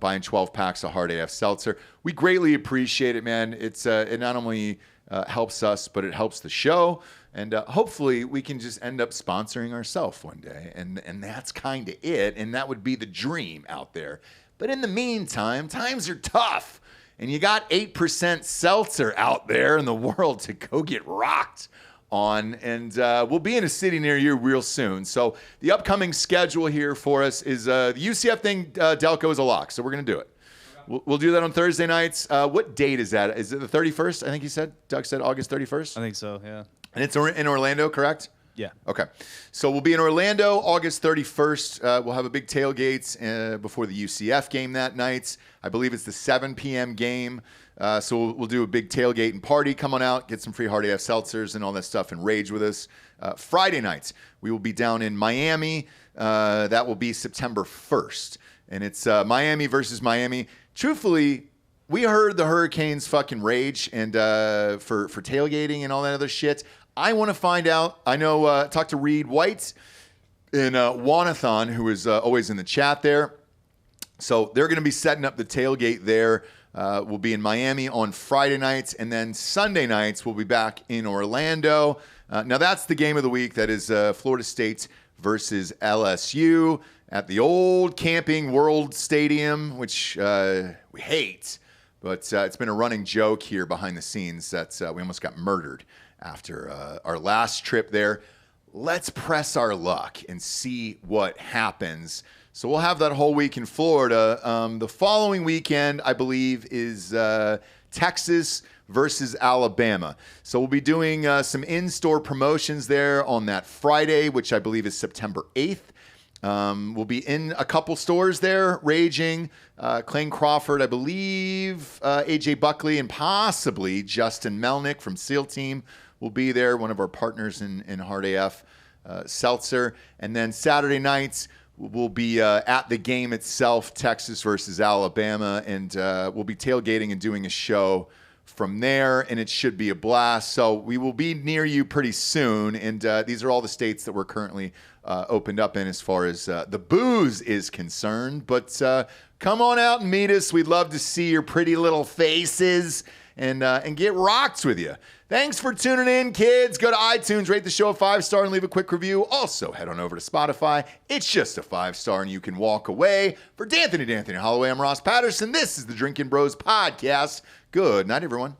buying 12 packs of Hard AF Seltzer. We greatly appreciate it, man. It not only helps us, but it helps the show. And hopefully we can just end up sponsoring ourselves one day. And that's kind of it. And that would be the dream out there. But in the meantime, times are tough, and you got 8% seltzer out there in the world to go get rocked on, and we'll be in a city near you real soon. So the upcoming schedule here for us is the UCF thing, Delco is a lock, so we're going to do it. We'll do that on Thursday nights. What date is that? Is it the 31st, I think you said? Doug said August 31st? I think so, yeah. And it's in Orlando, correct? Yeah. Okay. So we'll be in Orlando August 31st. We'll have a big tailgate before the UCF game that night. I believe it's the 7 p.m. game. So we'll do a big tailgate and party. Come on out, get some free Hard AF seltzers and all that stuff and rage with us. Friday nights, we will be down in Miami. That will be September 1st. And it's Miami versus Miami. Truthfully, we heard the Hurricanes fucking rage and for tailgating and all that other shit. I want to find out. I know, talk to Reed White in Wanathon, who is always in the chat there. So they're going to be setting up the tailgate there. We'll be in Miami on Friday nights, and then Sunday nights we'll be back in Orlando. Now that's the game of the week. That is Florida State versus LSU at the old Camping World Stadium, which we hate. But it's been a running joke here behind the scenes that we almost got murdered after our last trip there. let's press our luck and see what happens. So we'll have that whole week in Florida. The following weekend, I believe, is Texas versus Alabama. So we'll be doing some in-store promotions there on that Friday, which I believe is September 8th. We'll be in a couple stores there, Raging, Clayne Crawford, I believe, AJ Buckley, and possibly Justin Melnick from SEAL Team will be there, one of our partners in Hard AF, Seltzer. And then Saturday nights, we'll be at the game itself, Texas versus Alabama, and we'll be tailgating and doing a show from there, and it should be a blast. So we will be near you pretty soon, and these are all the states that we're currently opened up in as far as the booze is concerned. But come on out and meet us. We'd love to see your pretty little faces and get rocked with you. Thanks for tuning in, kids. Go to iTunes, rate the show a 5-star, and leave a quick review. Also, head on over to Spotify. It's just a 5-star, and you can walk away. For D'Anthony Holloway, I'm Ross Patterson. This is the Drinkin' Bros Podcast. Good night, everyone.